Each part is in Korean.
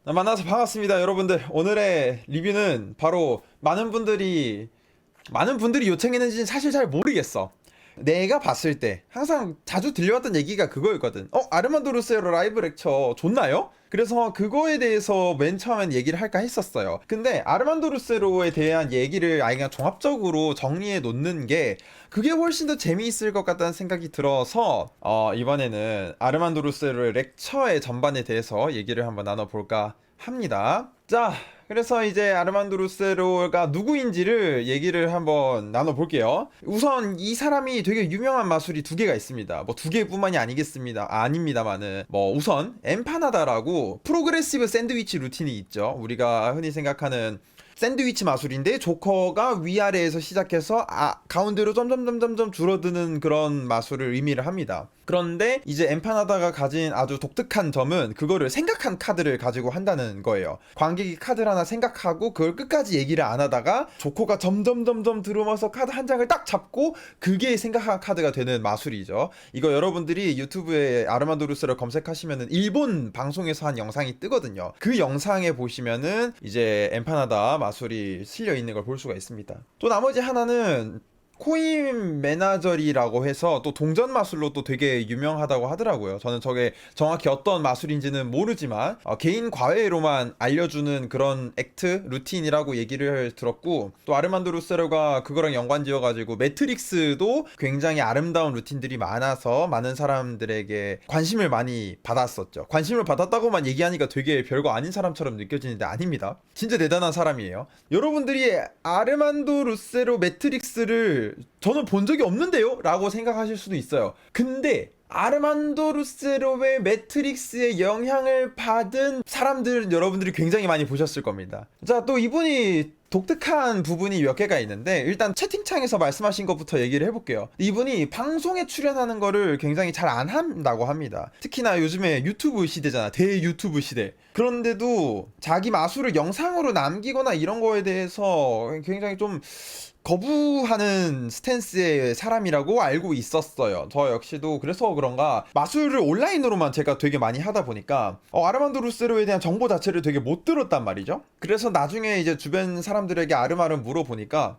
만나서 반갑습니다, 여러분들. 오늘의 리뷰는 바로 많은 분들이 요청했는지는 사실 잘 모르겠어. 내가 봤을 때 항상 자주 들려왔던 얘기가 그거였거든. 아르만도 루세로 라이브 렉처 좋나요? 그래서 그거에 대해서 맨 처음엔 얘기를 할까 했었어요. 근데 아르만도 루세로에 대한 얘기를 아예 그냥 종합적으로 정리해 놓는 게 그게 훨씬 더 재미있을 것 같다는 생각이 들어서 이번에는 아르만도 루세로의 렉처의 전반에 대해서 얘기를 한번 나눠볼까 합니다. 자, 그래서 이제 아르만도 루세로가 누구인지를 얘기를 한번 나눠볼게요. 우선 이 사람이 되게 유명한 마술이 두 개가 있습니다. 뭐 두 개뿐만이 아닙니다만은 우선 엠파나다라고 프로그레시브 샌드위치 루틴이 있죠. 우리가 흔히 생각하는 샌드위치 마술인데 조커가 위아래에서 시작해서 가운데로 점점 줄어드는 그런 마술을 의미를 합니다. 그런데 이제 엠파나다가 가진 아주 독특한 점은 그거를 생각한 카드를 가지고 한다는 거예요. 관객이 카드를 하나 생각하고 그걸 끝까지 얘기를 안 하다가 조커가 점점 들으면서 카드 한 장을 딱 잡고 그게 생각한 카드가 되는 마술이죠. 이거 여러분들이 유튜브에 아르만도 루세로 검색하시면은 일본 방송에서 한 영상이 뜨거든요. 그 영상에 보시면은 이제 엠파나다 마술이 실려 있는 걸 볼 수가 있습니다. 또 나머지 하나는 코인 매나저리라고 해서 또 동전 마술로 또 되게 유명하다고 하더라고요. 저는 저게 정확히 어떤 마술인지는 모르지만 개인 과외로만 알려주는 그런 액트 루틴이라고 얘기를 들었고, 또 아르만도 루세로가 그거랑 연관지어가지고 매트릭스도 굉장히 아름다운 루틴들이 많아서 많은 사람들에게 관심을 많이 받았었죠. 관심을 받았다고만 얘기하니까 되게 별거 아닌 사람처럼 느껴지는데 아닙니다. 진짜 대단한 사람이에요. 여러분들이 아르만도 루세로 매트릭스를 저는 본 적이 없는데요? 라고 생각하실 수도 있어요. 근데 아르만도 루세로의 매트릭스의 영향을 받은 사람들은 여러분들이 굉장히 많이 보셨을 겁니다. 자, 또 이분이 독특한 부분이 몇 개가 있는데, 일단 채팅창에서 말씀하신 것부터 얘기를 해볼게요. 이분이 방송에 출연하는 거를 굉장히 잘 안 한다고 합니다. 특히나 요즘에 유튜브 시대잖아. 대유튜브 시대. 그런데도 자기 마술을 영상으로 남기거나 이런 거에 대해서 굉장히 좀 거부하는 스탠스의 사람이라고 알고 있었어요. 저 역시도 그래서 그런가 마술을 온라인으로만 제가 되게 많이 하다 보니까 아르만도 루세로에 대한 정보 자체를 되게 못 들었단 말이죠. 그래서 나중에 이제 주변 사람들에게 아름아름 물어보니까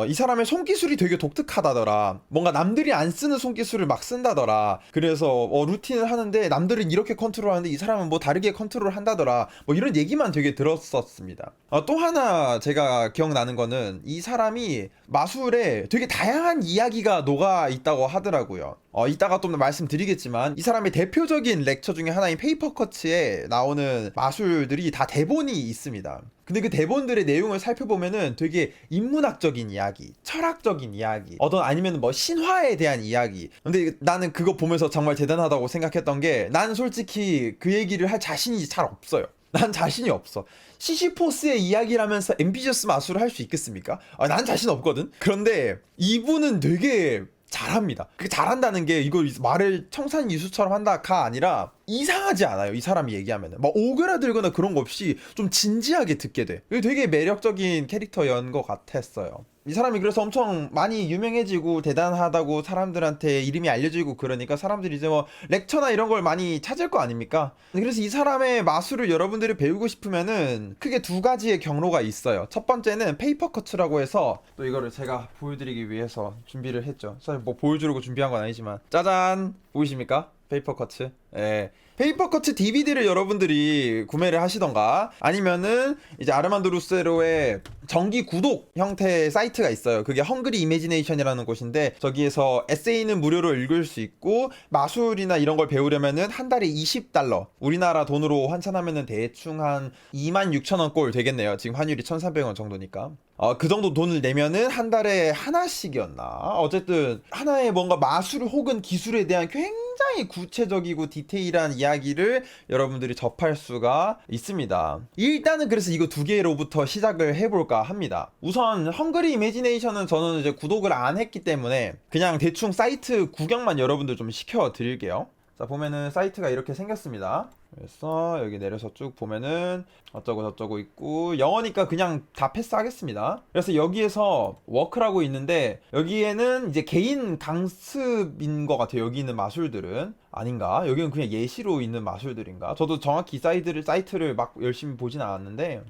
이 사람의 손기술이 되게 독특하다더라. 뭔가 남들이 안 쓰는 손기술을 막 쓴다더라. 그래서 루틴을 하는데 남들은 이렇게 컨트롤하는데 이 사람은 뭐 다르게 컨트롤 한다더라. 뭐 이런 얘기만 되게 들었었습니다. 또 하나 제가 기억나는 거는 이 사람이 마술에 되게 다양한 이야기가 녹아 있다고 하더라고요. 이따가 또 말씀드리겠지만 이 사람의 대표적인 렉처 중에 하나인 페이퍼커츠에 나오는 마술들이 다 대본이 있습니다. 근데 그 대본들의 내용을 살펴보면은 되게 인문학적인 이야기, 철학적인 이야기, 아니면 뭐 신화에 대한 이야기. 근데 나는 그거 보면서 정말 대단하다고 생각했던 게, 난 솔직히 그 얘기를 할 자신이 잘 없어요. 난 자신이 없어. 시시포스의 이야기라면서 앰비셔스 마술을 할 수 있겠습니까? 난 자신 없거든. 그런데 이분은 되게 잘합니다. 그게 잘한다는 게 이거 말을 청산이수처럼 한다가 아니라 이상하지 않아요. 이 사람이 얘기하면은 막 오그라들거나 그런 거 없이 좀 진지하게 듣게 돼. 되게 매력적인 캐릭터였던 것 같았어요. 이 사람이 그래서 엄청 많이 유명해지고 대단하다고 사람들한테 이름이 알려지고 그러니까 사람들이 이제 뭐 렉처나 이런 걸 많이 찾을 거 아닙니까? 그래서 이 사람의 마술을 여러분들이 배우고 싶으면은 크게 두 가지의 경로가 있어요. 첫 번째는 페이퍼커츠라고 해서, 또 이거를 제가 보여드리기 위해서 준비를 했죠. 사실 뭐 보여주려고 준비한 건 아니지만, 짜잔! 보이십니까? 페이퍼커츠. 예. 페이퍼커츠 DVD를 여러분들이 구매를 하시던가, 아니면은 이제 아르만도 루세로의 정기 구독 형태의 사이트가 있어요. 그게 헝그리 이미지네이션이라는 곳인데, 저기에서 에세이는 무료로 읽을 수 있고 마술이나 이런 걸 배우려면은 한 달에 $20, 우리나라 돈으로 환산하면은 대충 한 26,000원 꼴 되겠네요. 지금 환율이 1,300원 정도니까. 그 정도 돈을 내면은 한 달에 하나씩이었나? 어쨌든 하나의 뭔가 마술 혹은 기술에 대한 굉장히 구체적이고 디테일한 이야기를 여러분들이 접할 수가 있습니다. 일단은 그래서 이거 두 개로부터 시작을 해볼까 합니다. 우선 헝그리 이미지네이션은 저는 이제 구독을 안 했기 때문에 그냥 대충 사이트 구경만 여러분들 좀 시켜드릴게요. 자, 보면은 사이트가 이렇게 생겼습니다. 그래서 여기 내려서 쭉 보면은 어쩌고 저쩌고 있고, 영어니까 그냥 다 패스하겠습니다. 그래서 여기에서 워크라고 있는데 여기에는 이제 개인 강습인 것 같아요. 여기 있는 마술들은. 아닌가? 여기는 그냥 예시로 있는 마술들인가? 저도 정확히 사이트를 막 열심히 보진 않았는데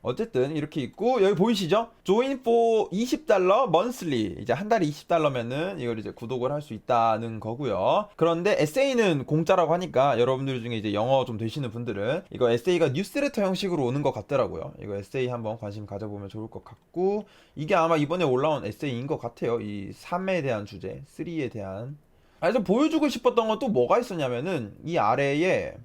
어쨌든 이렇게 있고, 여기 보이시죠? join for $20 monthly. 이제 한 달에 $20면은 이걸 이제 구독을 할 수 있다는 거고요. 그런데 에세이는 공짜라고 하니까 여러분들 중에 이제 영어 좀 되시는 분들은 이거 에세이가 뉴스레터 형식으로 오는 것 같더라고요. 이거 에세이 한번 관심 가져보면 좋을 것 같고, 이게 아마 이번에 올라온 에세이인 것 같아요. 이 3에 대한 주제, 3에 대한. 그래서 보여주고 싶었던 건 또 뭐가 있었냐면은 이 아래에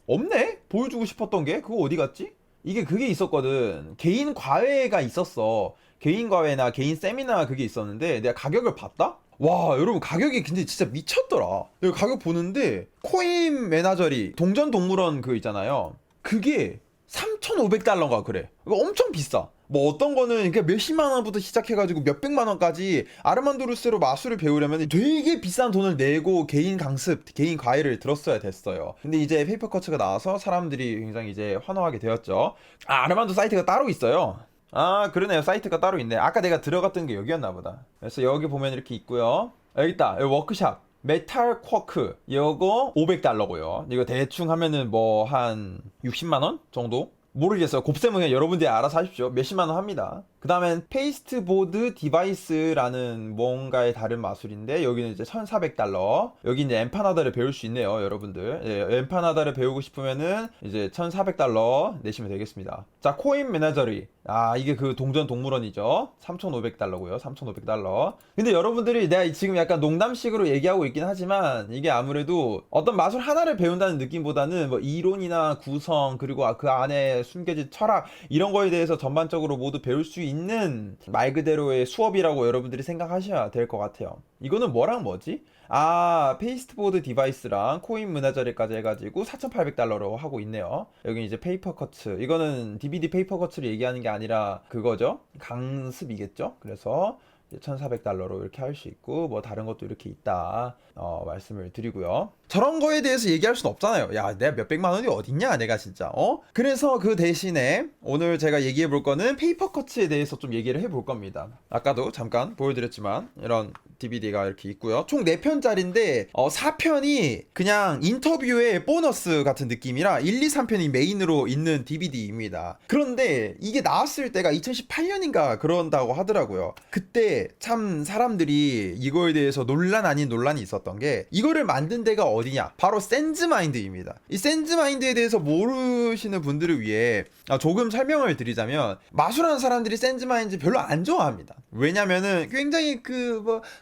없네? 보여주고 싶었던 게? 그거 어디 갔지? 이게 그게 있었거든. 개인 과외가 있었어. 개인 과외나 개인 세미나 그게 있었는데 내가 가격을 봤다? 와, 여러분 가격이 근데 진짜 미쳤더라. 내가 가격 보는데 코인 매나저리 동전 동물원 그 있잖아요. 그게 3,500달러인가 그래. 이거 엄청 비싸. 뭐 어떤 거는 그냥 몇십만 원부터 시작해가지고 몇백만 원까지 아르만도루스로 마술을 배우려면 되게 비싼 돈을 내고 개인 강습, 개인 과외를 들었어야 됐어요. 근데 이제 페이퍼커츠가 나와서 사람들이 굉장히 이제 환호하게 되었죠. 아, 아르만도 사이트가 따로 있어요. 아, 그러네요. 사이트가 따로 있네. 아까 내가 들어갔던 게 여기였나 보다. 그래서 여기 보면 이렇게 있고요. 여기 있다. 여기 워크샵. 메탈 쿼크. 이거 $500고요. 이거 대충 하면은 뭐 한 60만 원 정도? 모르겠어요. 곱셈은 그냥 여러분들이 알아서 하십시오. 몇십만 원 합니다. 그 다음엔 페이스트보드 디바이스라는 뭔가의 다른 마술인데 여기는 이제 $1,400. 여기 이제 엠파나다를 배울 수 있네요, 여러분들. 예, 엠파나다를 배우고 싶으면은 이제 $1,400 내시면 되겠습니다. 자, 코인 매니저리. 아, 이게 그 동전 동물원이죠. $3,500고요. $3,500. 근데 여러분들이 내가 지금 약간 농담식으로 얘기하고 있긴 하지만 이게 아무래도 어떤 마술 하나를 배운다는 느낌보다는 뭐 이론이나 구성 그리고 그 안에 숨겨진 철학 이런 거에 대해서 전반적으로 모두 배울 수 있는 말 그대로의 수업이라고 여러분들이 생각하셔야 될 것 같아요. 이거는 뭐랑 뭐지? 아, 페이스트보드 디바이스랑 코인 문화자리까지 해가지고 $4,800로 하고 있네요. 여기 이제 페이퍼커츠. 이거는 DVD 페이퍼커츠를 얘기하는 게 아니라 그거죠. 강습이겠죠. 그래서 $1,400로 이렇게 할 수 있고 뭐 다른 것도 이렇게 있다 말씀을 드리고요. 저런 거에 대해서 얘기할 순 없잖아요. 야, 내가 몇백만 원이 어딨냐 내가 진짜. 그래서 그 대신에 오늘 제가 얘기해 볼 거는 페이퍼커츠에 대해서 좀 얘기를 해볼 겁니다. 아까도 잠깐 보여드렸지만 이런 DVD가 이렇게 있고요. 총 4편짜리인데 4편이 그냥 인터뷰의 보너스 같은 느낌이라 1, 2, 3편이 메인으로 있는 DVD입니다. 그런데 이게 나왔을 때가 2018년인가 그런다고 하더라고요. 그때 참 사람들이 이거에 대해서 논란 아닌 논란이 있었던 게 이거를 만든 데가 어디냐? 바로 센즈마인드입니다. 이 센즈마인드에 대해서 모르시는 분들을 위해 조금 설명을 드리자면 마술하는 사람들이 센즈마인드 별로 안 좋아합니다. 왜냐면은 굉장히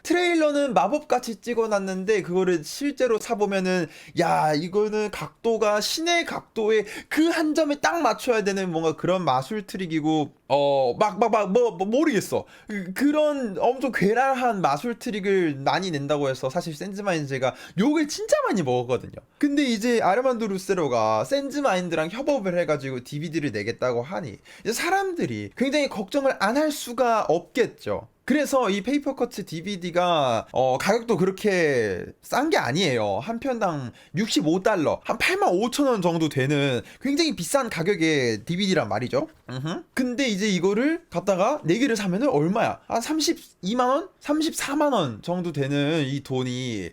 트레일러는 마법같이 찍어놨는데 그거를 실제로 사보면은 야, 이거는 각도가 신의 각도에 그 한 점에 딱 맞춰야 되는 뭔가 그런 마술 트릭이고 모르겠어. 그런 엄청 괴랄한 마술 트릭을 많이 낸다고 해서 사실 센즈마인드가 욕을 진짜 많이 먹었거든요. 근데 이제 아르만도 루세로가 센즈마인드랑 협업을 해가지고 DVD를 내겠다고 하니 이제 사람들이 굉장히 걱정을 안 할 수가 없겠죠. 그래서 이 페이퍼커츠 DVD가 가격도 그렇게 싼 게 아니에요. 한 편당 $65, 한 85,000원 정도 되는 굉장히 비싼 가격의 DVD란 말이죠. 근데 이제 이거를 갖다가 4개를 사면은 얼마야? 한 32만원? 34만원 정도 되는 이 돈이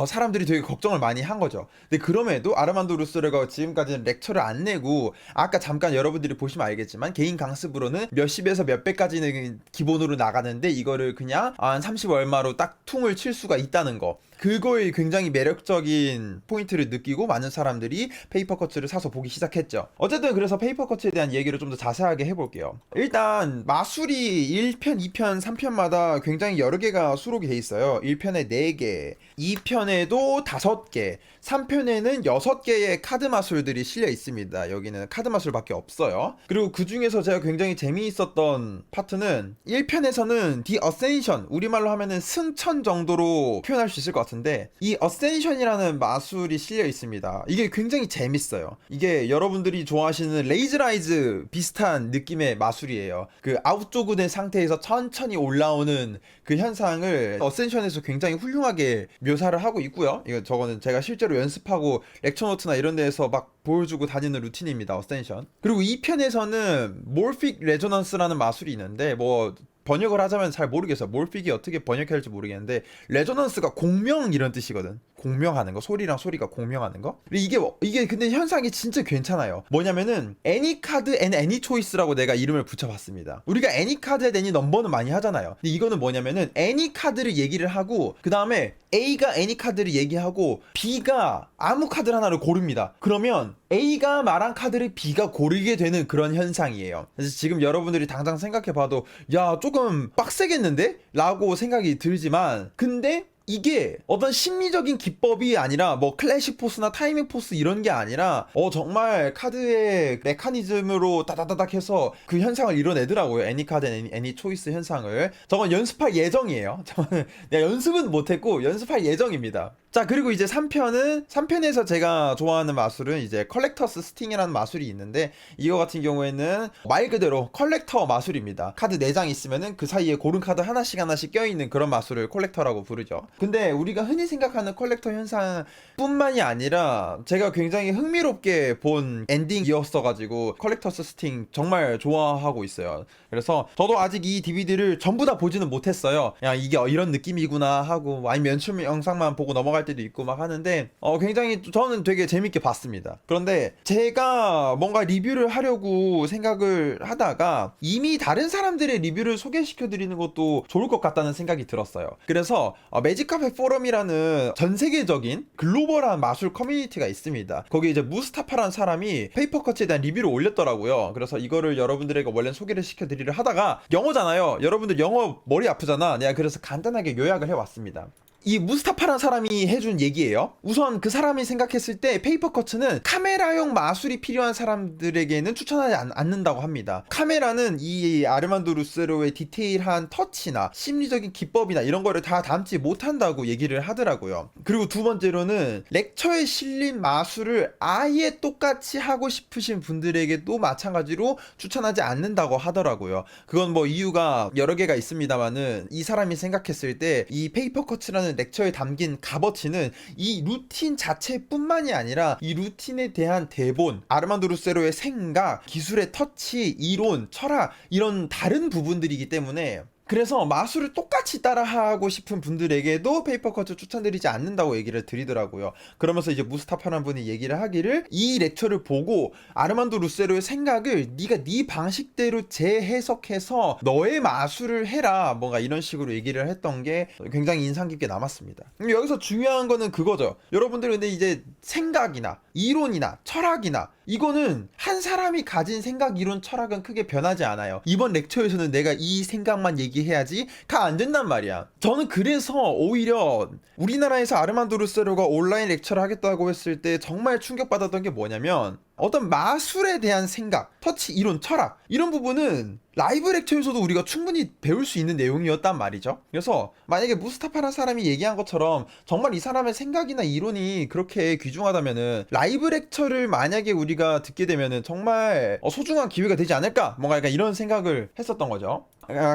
사람들이 되게 걱정을 많이 한 거죠. 근데 그럼에도 아르만도 루스레가 지금까지는 렉처를 안 내고 아까 잠깐 여러분들이 보시면 알겠지만 개인 강습으로는 몇십에서 몇백까지는 기본으로 나가는데 이거를 그냥 한 30 얼마로 딱 퉁을 칠 수가 있다는 거, 그거에 굉장히 매력적인 포인트를 느끼고 많은 사람들이 페이퍼커츠를 사서 보기 시작했죠. 어쨌든 그래서 페이퍼커츠에 대한 얘기를 좀 더 자세하게 해볼게요. 일단 마술이 1편, 2편, 3편마다 굉장히 여러 개가 수록이 돼 있어요. 1편에 4개, 2편에도 5개, 3편에는 6개의 카드 마술들이 실려 있습니다. 여기는 카드 마술밖에 없어요. 그리고 그 중에서 제가 굉장히 재미있었던 파트는 1편에서는 The Ascension, 우리말로 하면은 승천 정도로 표현할 수 있을 것 같은데 같은데 이 어센션이라는 마술이 실려 있습니다. 이게 굉장히 재밌어요. 이게 여러분들이 좋아하시는 레이즈라이즈 비슷한 느낌의 마술이에요. 그 아웃조그된 상태에서 천천히 올라오는 그 현상을 어센션에서 굉장히 훌륭하게 묘사를 하고 있고요. 저거는 제가 실제로 연습하고 렉처 노트나 이런 데에서 막 보여주고 다니는 루틴입니다. 어센션. 그리고 이 편에서는 몰픽 레조넌스라는 마술이 있는데 뭐 번역을 하자면 잘 모르겠어요. 몰픽이 어떻게 번역해야 할지 모르겠는데 레조넌스가 공명 이런 뜻이거든. 공명하는 거, 소리랑 소리가 공명하는 거. 이게 근데 현상이 진짜 괜찮아요. 뭐냐면은 애니 카드 앤 애니 초이스라고 내가 이름을 붙여봤습니다. 우리가 애니 카드 앤 애니 넘버는 많이 하잖아요. 근데 이거는 뭐냐면은 애니 카드를 얘기를 하고 그 다음에 A가 애니 카드를 얘기하고 B가 아무 카드 하나를 고릅니다. 그러면 A가 말한 카드를 B가 고르게 되는 그런 현상이에요. 그래서 지금 여러분들이 당장 생각해봐도 야 조금 빡세겠는데? 라고 생각이 들지만 근데 이게 어떤 심리적인 기법이 아니라 뭐 클래식 포스나 타이밍 포스 이런 게 아니라 정말 카드의 메커니즘으로 따다다닥 해서 그 현상을 이뤄내더라고요. 애니 카드 애니 초이스 현상을. 저건 연습할 예정이에요. 저는 내가 연습은 못했고 연습할 예정입니다. 자, 그리고 이제 3편에서 제가 좋아하는 마술은 이제 컬렉터스 스팅이라는 마술이 있는데 이거 같은 경우에는 말 그대로 컬렉터 마술입니다. 카드 4장 있으면은 그 사이에 고른 카드 하나씩 껴있는 그런 마술을 컬렉터라고 부르죠. 근데 우리가 흔히 생각하는 컬렉터 현상 뿐만이 아니라 제가 굉장히 흥미롭게 본 엔딩이었어가지고 컬렉터스 스팅 정말 좋아하고 있어요. 그래서 저도 아직 이 DVD를 전부 다 보지는 못했어요. 그냥 이게 이런 느낌이구나 하고 아니면 연출 영상만 보고 넘어갈 때도 있고 막 하는데 굉장히 저는 되게 재밌게 봤습니다. 그런데 제가 뭔가 리뷰를 하려고 생각을 하다가 이미 다른 사람들의 리뷰를 소개시켜 드리는 것도 좋을 것 같다는 생각이 들었어요. 그래서 매직카페 포럼이라는 전 세계적인 글로벌한 마술 커뮤니티가 있습니다. 거기 이제 무스타파라는 사람이 페이퍼컷에 대한 리뷰를 올렸더라고요. 그래서 이거를 여러분들에게 원래 소개를 시켜드리려 하다가 영어잖아요. 여러분들 영어 머리 아프잖아. 내가 그래서 간단하게 요약을 해왔습니다. 이 무스타파라는 사람이 해준 얘기예요. 우선 그 사람이 생각했을 때 페이퍼커츠는 카메라용 마술이 필요한 사람들에게는 추천하지 않는다고 합니다. 카메라는 이 아르만도 루세로의 디테일한 터치나 심리적인 기법이나 이런 거를 다 담지 못한다고 얘기를 하더라고요. 그리고 두 번째로는 렉처에 실린 마술을 아예 똑같이 하고 싶으신 분들에게도 마찬가지로 추천하지 않는다고 하더라고요. 그건 뭐 이유가 여러 개가 있습니다만은 이 사람이 생각했을 때 이 페이퍼커츠라는 렉처에 담긴 값어치는 이 루틴 자체뿐만이 아니라 이 루틴에 대한 대본, 아르만도 루세로의 생각, 기술의 터치, 이론, 철학 이런 다른 부분들이기 때문에 그래서 마술을 똑같이 따라하고 싶은 분들에게도 페이퍼컷을 추천드리지 않는다고 얘기를 드리더라고요. 그러면서 이제 무스타파라는 분이 얘기를 하기를 이 렉처를 보고 아르만도 루세로의 생각을 네가 네 방식대로 재해석해서 너의 마술을 해라 뭔가 이런 식으로 얘기를 했던 게 굉장히 인상 깊게 남았습니다. 여기서 중요한 거는 그거죠. 여러분들 근데 이제 생각이나 이론이나 철학이나 이거는 한 사람이 가진 생각, 이론, 철학은 크게 변하지 않아요. 이번 렉처에서는 내가 이 생각만 얘기해야지가 안 된단 말이야. 저는 그래서 오히려 우리나라에서 아르만도 루세로가 온라인 렉처를 하겠다고 했을 때 정말 충격받았던 게 뭐냐면 어떤 마술에 대한 생각, 터치, 이론, 철학 이런 부분은 라이브 렉처에서도 우리가 충분히 배울 수 있는 내용이었단 말이죠. 그래서 만약에 무스타파라는 사람이 얘기한 것처럼 정말 이 사람의 생각이나 이론이 그렇게 귀중하다면은 라이브 렉처를 만약에 우리가 듣게 되면은 정말 소중한 기회가 되지 않을까 뭔가 약간 이런 생각을 했었던 거죠.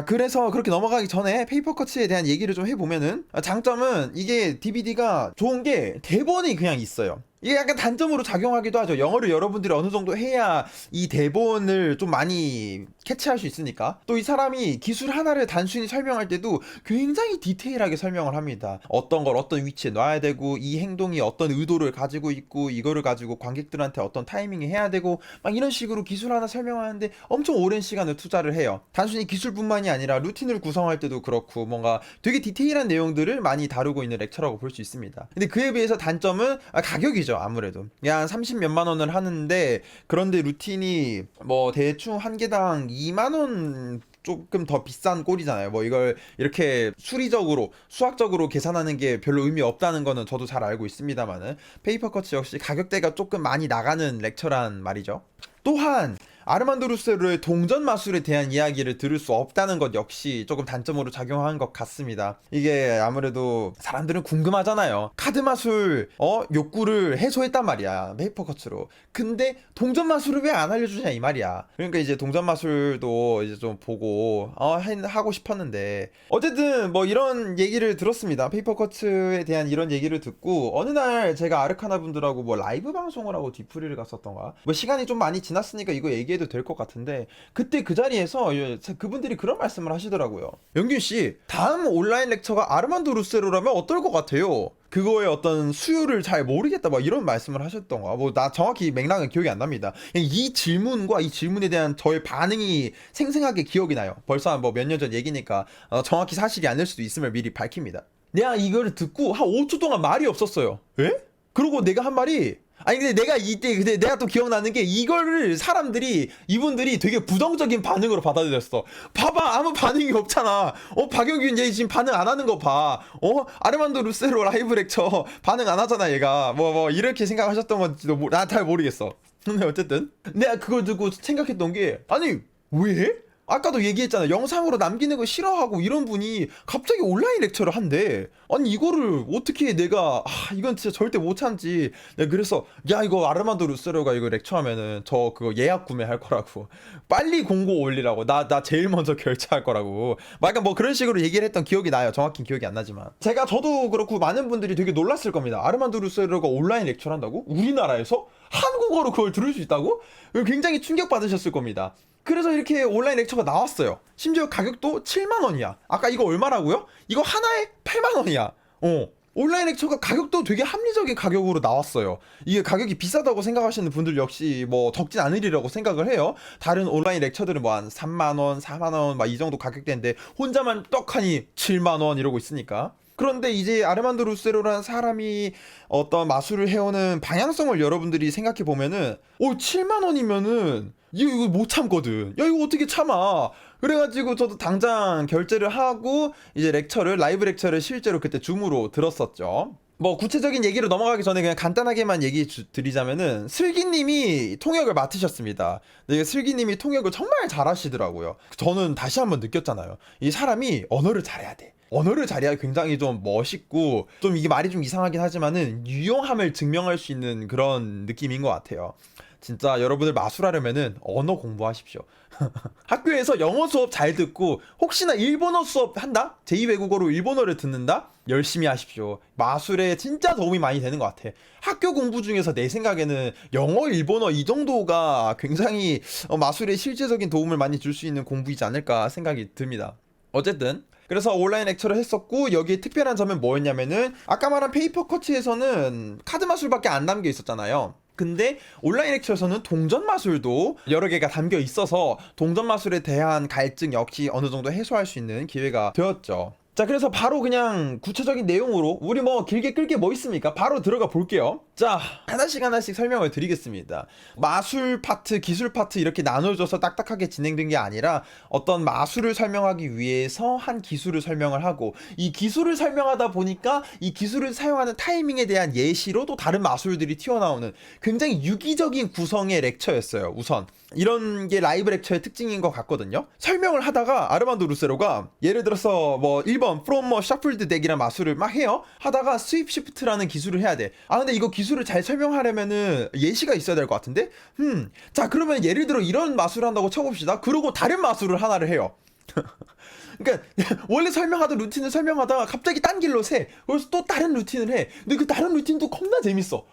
그래서 그렇게 넘어가기 전에 페이퍼컷에 대한 얘기를 좀 해보면은 장점은 이게 DVD가 좋은 게 대본이 그냥 있어요. 이게 약간 단점으로 작용하기도 하죠. 영어를 여러분들이 어느 정도 해야 이 대본을 좀 많이 캐치할 수 있으니까. 또 이 사람이 기술 하나를 단순히 설명할 때도 굉장히 디테일하게 설명을 합니다. 어떤 걸 어떤 위치에 놔야 되고 이 행동이 어떤 의도를 가지고 있고 이거를 가지고 관객들한테 어떤 타이밍에 해야 되고 막 이런 식으로 기술 하나 설명하는데 엄청 오랜 시간을 투자를 해요. 단순히 기술뿐만이 아니라 루틴을 구성할 때도 그렇고 뭔가 되게 디테일한 내용들을 많이 다루고 있는 렉처라고 볼 수 있습니다. 근데 그에 비해서 단점은 가격이죠. 아무래도 한 30몇만 원을 하는데 그런데 루틴이 뭐 대충 한 개당 2만 원 조금 더 비싼 꼴이잖아요. 뭐 이걸 이렇게 수리적으로 수학적으로 계산하는 게 별로 의미 없다는 거는 저도 잘 알고 있습니다만은 페이퍼컷 역시 가격대가 조금 많이 나가는 렉처란 말이죠. 또한 아르만도 루세로의 동전 마술에 대한 이야기를 들을 수 없다는 것 역시 조금 단점으로 작용한 것 같습니다. 이게 아무래도 사람들은 궁금하잖아요. 카드 마술 욕구를 해소했단 말이야, 페이퍼커츠로. 근데 동전 마술을 왜 안 알려주냐 이 말이야. 그러니까 이제 동전 마술도 이제 좀 보고 하고 싶었는데, 어쨌든 뭐 이런 얘기를 들었습니다. 페이퍼커츠에 대한 이런 얘기를 듣고 어느 날 제가 아르카나 분들하고 뭐 라이브 방송을 하고 뒤풀이를 갔었던가, 뭐 시간이 좀 많이 지났으니까 이거 얘기해도 될 것 같은데, 그때 그 자리에서 그분들이 그런 말씀을 하시더라고요. 영균씨, 다음 온라인 렉처가 아르만도 루세로라면 어떨 것 같아요? 그거의 어떤 수요를 잘 모르겠다, 막 이런 말씀을 하셨던가. 뭐 나 정확히 맥락은 기억이 안 납니다. 이 질문과 이 질문에 대한 저의 반응이 생생하게 기억이 나요. 벌써 뭐 몇 년 전 얘기니까 정확히 사실이 아닐 수도 있음을 미리 밝힙니다. 내가 이거를 듣고 한 5초 동안 말이 없었어요. 에? 그리고 내가 한 말이, 아니 근데 내가 이때 근데 내가 또 기억나는 게, 이거를 이분들이 되게 부정적인 반응으로 받아들였어. 봐봐, 아무 반응이 없잖아. 박영균 얘 지금 반응 안 하는 거 봐. 아르만도 루세로 라이브 렉처 반응 안 하잖아 얘가. 뭐 이렇게 생각하셨던 건지도 난 잘 모르겠어. 근데 어쨌든 내가 그걸 듣고 생각했던 게, 아니 왜? 아까도 얘기했잖아. 영상으로 남기는 거 싫어하고 이런 분이 갑자기 온라인 렉처를 한대. 아니 이거를 어떻게 내가, 이건 진짜 절대 못 참지. 내가 그래서 야, 이거 아르만도 루세로가 이거 렉처하면은 저 그거 예약 구매할 거라고, 빨리 공고 올리라고, 나 제일 먼저 결제할 거라고, 약간 뭐 그런 식으로 얘기를 했던 기억이 나요. 정확히 기억이 안 나지만 저도 그렇고 많은 분들이 되게 놀랐을 겁니다. 아르만도 루세로가 온라인 렉처를 한다고? 우리나라에서? 한국어로 그걸 들을 수 있다고? 굉장히 충격받으셨을 겁니다. 그래서 이렇게 온라인 렉처가 나왔어요. 심지어 가격도 7만원이야. 아까 이거 얼마라고요? 이거 하나에 8만원이야. 온라인 렉처가 가격도 되게 합리적인 가격으로 나왔어요. 이게 가격이 비싸다고 생각하시는 분들 역시 뭐 적진 않으리라고 생각을 해요. 다른 온라인 렉처들은 뭐 한 3만원, 4만원 막 이 정도 가격대인데 혼자만 떡하니 7만원 이러고 있으니까. 그런데 이제 아르만도 루세로라는 사람이 어떤 마술을 해오는 방향성을 여러분들이 생각해 보면은, 7만 원이면은 이거 못 참거든. 야, 이거 어떻게 참아? 그래가지고 저도 당장 결제를 하고 이제 라이브 렉처를 실제로 그때 줌으로 들었었죠. 뭐 구체적인 얘기로 넘어가기 전에 그냥 간단하게만 얘기 드리자면은, 슬기님이 통역을 맡으셨습니다. 근데 슬기님이 통역을 정말 잘하시더라고요. 저는 다시 한번 느꼈잖아요. 이 사람이 언어를 잘해야 돼. 언어를 잘해야 굉장히 좀 멋있고, 좀 이게 말이 좀 이상하긴 하지만은 유용함을 증명할 수 있는 그런 느낌인 것 같아요. 진짜 여러분들 마술하려면은 언어 공부하십시오. 학교에서 영어 수업 잘 듣고, 혹시나 일본어 수업 한다? 제2외국어로 일본어를 듣는다? 열심히 하십시오. 마술에 진짜 도움이 많이 되는 것 같아. 학교 공부 중에서 내 생각에는 영어, 일본어 이 정도가 굉장히 마술에 실제적인 도움을 많이 줄 수 있는 공부이지 않을까 생각이 듭니다. 어쨌든 그래서 온라인 렉처를 했었고, 여기에 특별한 점은 뭐였냐면은, 아까 말한 페이퍼커츠에서는 카드 마술밖에 안 담겨 있었잖아요. 근데 온라인 렉처에서는 동전 마술도 여러 개가 담겨 있어서 동전 마술에 대한 갈증 역시 어느 정도 해소할 수 있는 기회가 되었죠. 자, 그래서 바로 그냥 구체적인 내용으로, 우리 뭐 길게 끌 게 뭐 있습니까? 바로 들어가 볼게요. 자, 하나씩 설명을 드리겠습니다. 마술 파트, 기술 파트 이렇게 나눠져서 딱딱하게 진행된 게 아니라, 어떤 마술을 설명하기 위해서 한 기술을 설명을 하고, 이 기술을 설명하다 보니까 이 기술을 사용하는 타이밍에 대한 예시로 또 다른 마술들이 튀어나오는 굉장히 유기적인 구성의 렉처였어요. 우선 이런 게 라이브 렉처의 특징인 것 같거든요. 설명을 하다가 아르만도 루세로가 예를 들어서 뭐 1번 from a shuffled deck이란 마술을 막 해요. 하다가 스윕 시프트라는 기술을 해야 돼. 근데 이거 기술을 잘 설명하려면은 예시가 있어야 될 것 같은데? 자, 그러면 예를 들어 이런 마술을 한다고 쳐봅시다. 그러고 다른 마술을 하나를 해요. 그러니까 원래 설명하던 루틴을 설명하다가 갑자기 딴 길로 새. 그래서 또 다른 루틴을 해. 근데 그 다른 루틴도 겁나 재밌어.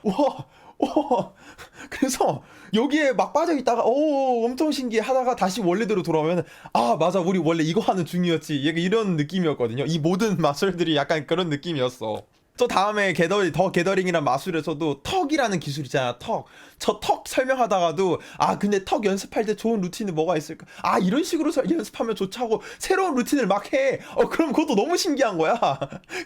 그래서 여기에 막 빠져있다가 엄청 신기해 하다가 다시 원래대로 돌아오면, 맞아, 우리 원래 이거 하는 중이었지, 이런 느낌이었거든요. 이 모든 마술들이 약간 그런 느낌이었어. 또 다음에 더 게더링이란 마술에서도 턱이라는 기술이잖아. 저 턱 설명하다가도, 근데 턱 연습할 때 좋은 루틴은 뭐가 있을까? 이런 식으로 연습하면 좋지 하고 새로운 루틴을 막 해. 그럼 그것도 너무 신기한 거야.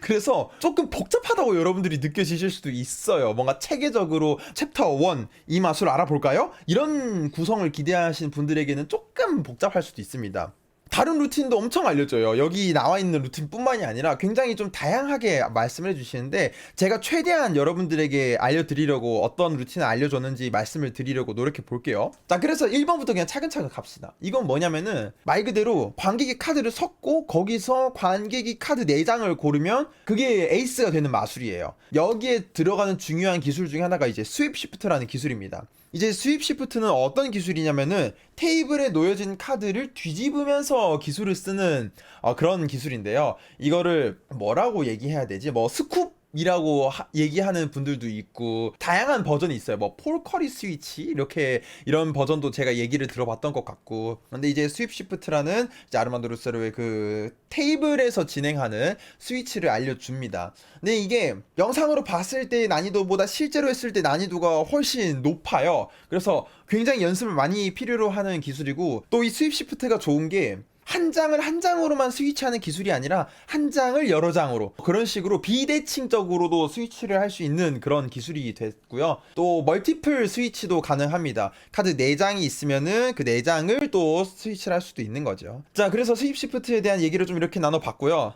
그래서 조금 복잡하다고 여러분들이 느껴지실 수도 있어요. 뭔가 체계적으로 챕터 1 이 마술 알아볼까요? 이런 구성을 기대하시는 분들에게는 조금 복잡할 수도 있습니다. 다른 루틴도 엄청 알려줘요. 여기 나와 있는 루틴뿐만이 아니라 굉장히 좀 다양하게 말씀을 해주시는데 제가 최대한 여러분들에게 알려드리려고 어떤 루틴을 알려줬는지 말씀을 드리려고 노력해 볼게요. 자, 그래서 1번부터 그냥 차근차근 갑시다. 이건 뭐냐면은 말 그대로 관객이 카드를 섞고 거기서 관객이 카드 4장을 고르면 그게 에이스가 되는 마술이에요. 여기에 들어가는 중요한 기술 중에 하나가 이제 스윕 시프트라는 기술입니다. 이제 스윕 시프트는 어떤 기술이냐면은 테이블에 놓여진 카드를 뒤집으면서 기술을 쓰는 그런 기술인데요. 이거를 뭐라고 얘기해야 되지? 뭐 스쿱이라고 얘기하는 분들도 있고 다양한 버전이 있어요. 뭐 폴커리 스위치 이렇게 이런 버전도 제가 얘기를 들어봤던 것 같고. 근데 이제 스윕 시프트라는 이제 아르만도 루세로의 그 테이블에서 진행하는 스위치를 알려줍니다. 근데 이게 영상으로 봤을 때 난이도보다 실제로 했을 때 난이도가 훨씬 높아요. 그래서 굉장히 연습을 많이 필요로 하는 기술이고, 또 이 스윕 시프트가 좋은 게 한 장을 한 장으로만 스위치하는 기술이 아니라 한 장을 여러 장으로 그런 식으로 비대칭적으로도 스위치를 할 수 있는 그런 기술이 됐고요. 또 멀티플 스위치도 가능합니다. 카드 4장이 있으면은 그 4장을 또 스위치를 할 수도 있는 거죠. 자, 그래서 스윕 시프트에 대한 얘기를 좀 이렇게 나눠봤고요.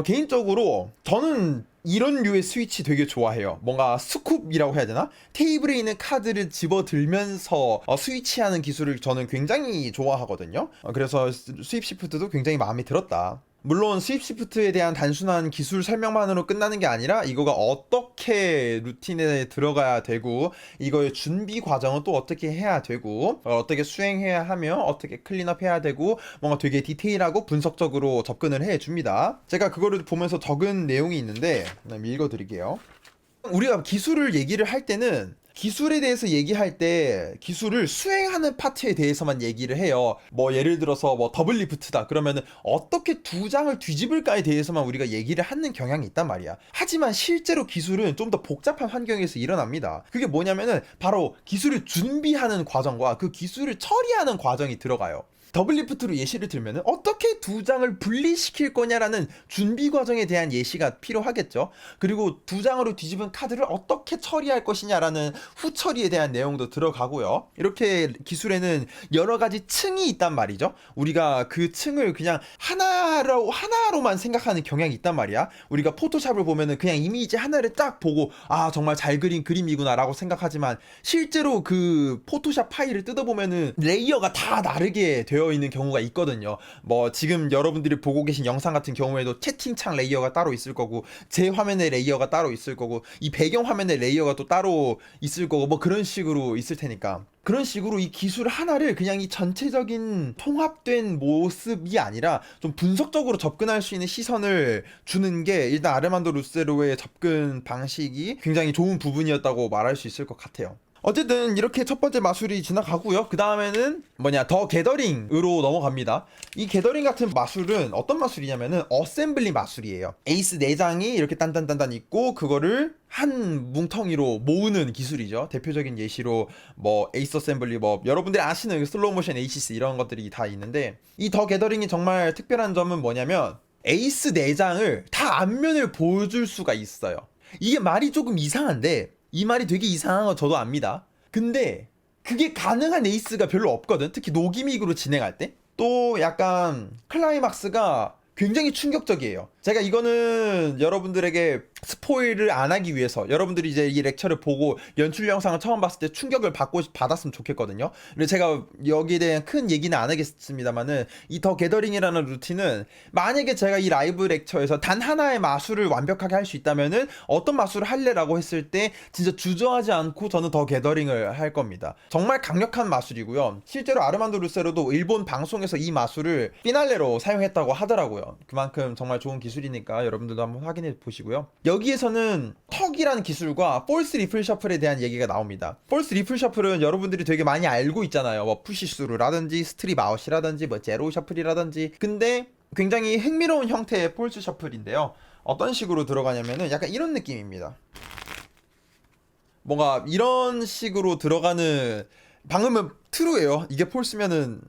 개인적으로 저는 이런 류의 스위치 되게 좋아해요. 뭔가 스쿱이라고 해야 되나? 테이블에 있는 카드를 집어들면서 스위치하는 기술을 저는 굉장히 좋아하거든요. 그래서 스윕 시프트도 굉장히 마음에 들었다. 물론 스윕 시프트에 대한 단순한 기술 설명만으로 끝나는 게 아니라 이거가 어떻게 루틴에 들어가야 되고 이거의 준비 과정은 또 어떻게 해야 되고 어떻게 수행해야 하며 어떻게 클린업 해야 되고 뭔가 되게 디테일하고 분석적으로 접근을 해줍니다. 제가 그거를 보면서 적은 내용이 있는데 읽어드릴게요. 우리가 기술을 얘기를 할 때는 기술에 대해서 얘기할 때 기술을 수행하는 파트에 대해서만 얘기를 해요. 뭐 예를 들어서 뭐 더블 리프트다 그러면은 어떻게 2장을 뒤집을까에 대해서만 우리가 얘기를 하는 경향이 있단 말이야. 하지만 실제로 기술은 좀 더 복잡한 환경에서 일어납니다. 그게 뭐냐면은 바로 기술을 준비하는 과정과 그 기술을 처리하는 과정이 들어가요. 더블 리프트로 예시를 들면은 어떻게 2장을 분리시킬 거냐라는 준비 과정에 대한 예시가 필요하겠죠. 그리고 2장으로 뒤집은 카드를 어떻게 처리할 것이냐라는 후처리에 대한 내용도 들어가고요. 이렇게 기술에는 여러 가지 층이 있단 말이죠. 우리가 그 층을 그냥 하나로만 생각하는 경향이 있단 말이야. 우리가 포토샵을 보면은 그냥 이미지 하나를 딱 보고 아 정말 잘 그린 그림이구나 라고 생각하지만 실제로 그 포토샵 파일을 뜯어보면은 레이어가 다 다르게 되어 있는 경우가 있거든요. 뭐 지금 여러분들이 보고 계신 영상 같은 경우에도 채팅창 레이어가 따로 있을 거고 제 화면의 레이어가 따로 있을 거고 이 배경 화면의 레이어가 또 따로 있을 거고 뭐 그런 식으로 있을 테니까 그런 식으로 이 기술 하나를 그냥 이 전체적인 통합된 모습이 아니라 좀 분석적으로 접근할 수 있는 시선을 주는 게 일단 아르만도 루세로의 접근 방식이 굉장히 좋은 부분이었다고 말할 수 있을 것 같아요. 어쨌든 이렇게 첫 번째 마술이 지나가고요. 그 다음에는 더 게더링으로 넘어갑니다. 이 게더링 같은 마술은 어떤 마술이냐면은 어셈블리 마술이에요. 에이스 4장이 이렇게 딴딴딴딴 있고 그거를 한 뭉텅이로 모으는 기술이죠. 대표적인 예시로 뭐 에이스 어셈블리 뭐 여러분들이 아시는 슬로우 모션 에이시스 이런 것들이 다 있는데 이 더 게더링이 정말 특별한 점은 뭐냐면 에이스 4장을 다 앞면을 보여줄 수가 있어요. 이게 말이 조금 이상한데 이 말이 되게 이상한 거 저도 압니다. 근데 그게 가능한 에이스가 별로 없거든. 특히 노기믹으로 진행할 때. 또 약간 클라이막스가 굉장히 충격적이에요. 제가 이거는 여러분들에게 스포일을 안 하기 위해서 여러분들이 이제 이 렉처를 보고 연출 영상을 처음 봤을 때 충격을 받았으면 좋겠거든요. 근데 제가 여기에 대한 큰 얘기는 안 하겠습니다만은 이 더 게더링이라는 루틴은 만약에 제가 이 라이브 렉처에서 단 하나의 마술을 완벽하게 할 수 있다면은 어떤 마술을 할래라고 했을 때 진짜 주저하지 않고 저는 더 게더링을 할 겁니다. 정말 강력한 마술이고요. 실제로 아르만도 루세로도 일본 방송에서 이 마술을 피날레로 사용했다고 하더라고요. 그만큼 정말 좋은 기술이니까 여러분들도 한번 확인해 보시고요. 여기에서는 턱이라는 기술과 폴스 리플 셔플에 대한 얘기가 나옵니다. 폴스 리플 셔플은 여러분들이 되게 많이 알고 있잖아요. 뭐 푸시스루라든지 스트립 아웃이라든지 뭐 제로 셔플이라든지. 근데 굉장히 흥미로운 형태의 폴스 셔플인데요. 어떤 식으로 들어가냐면은 약간 이런 느낌입니다. 뭔가 이런 식으로 들어가는 방금은 트루예요. 이게 폴스면은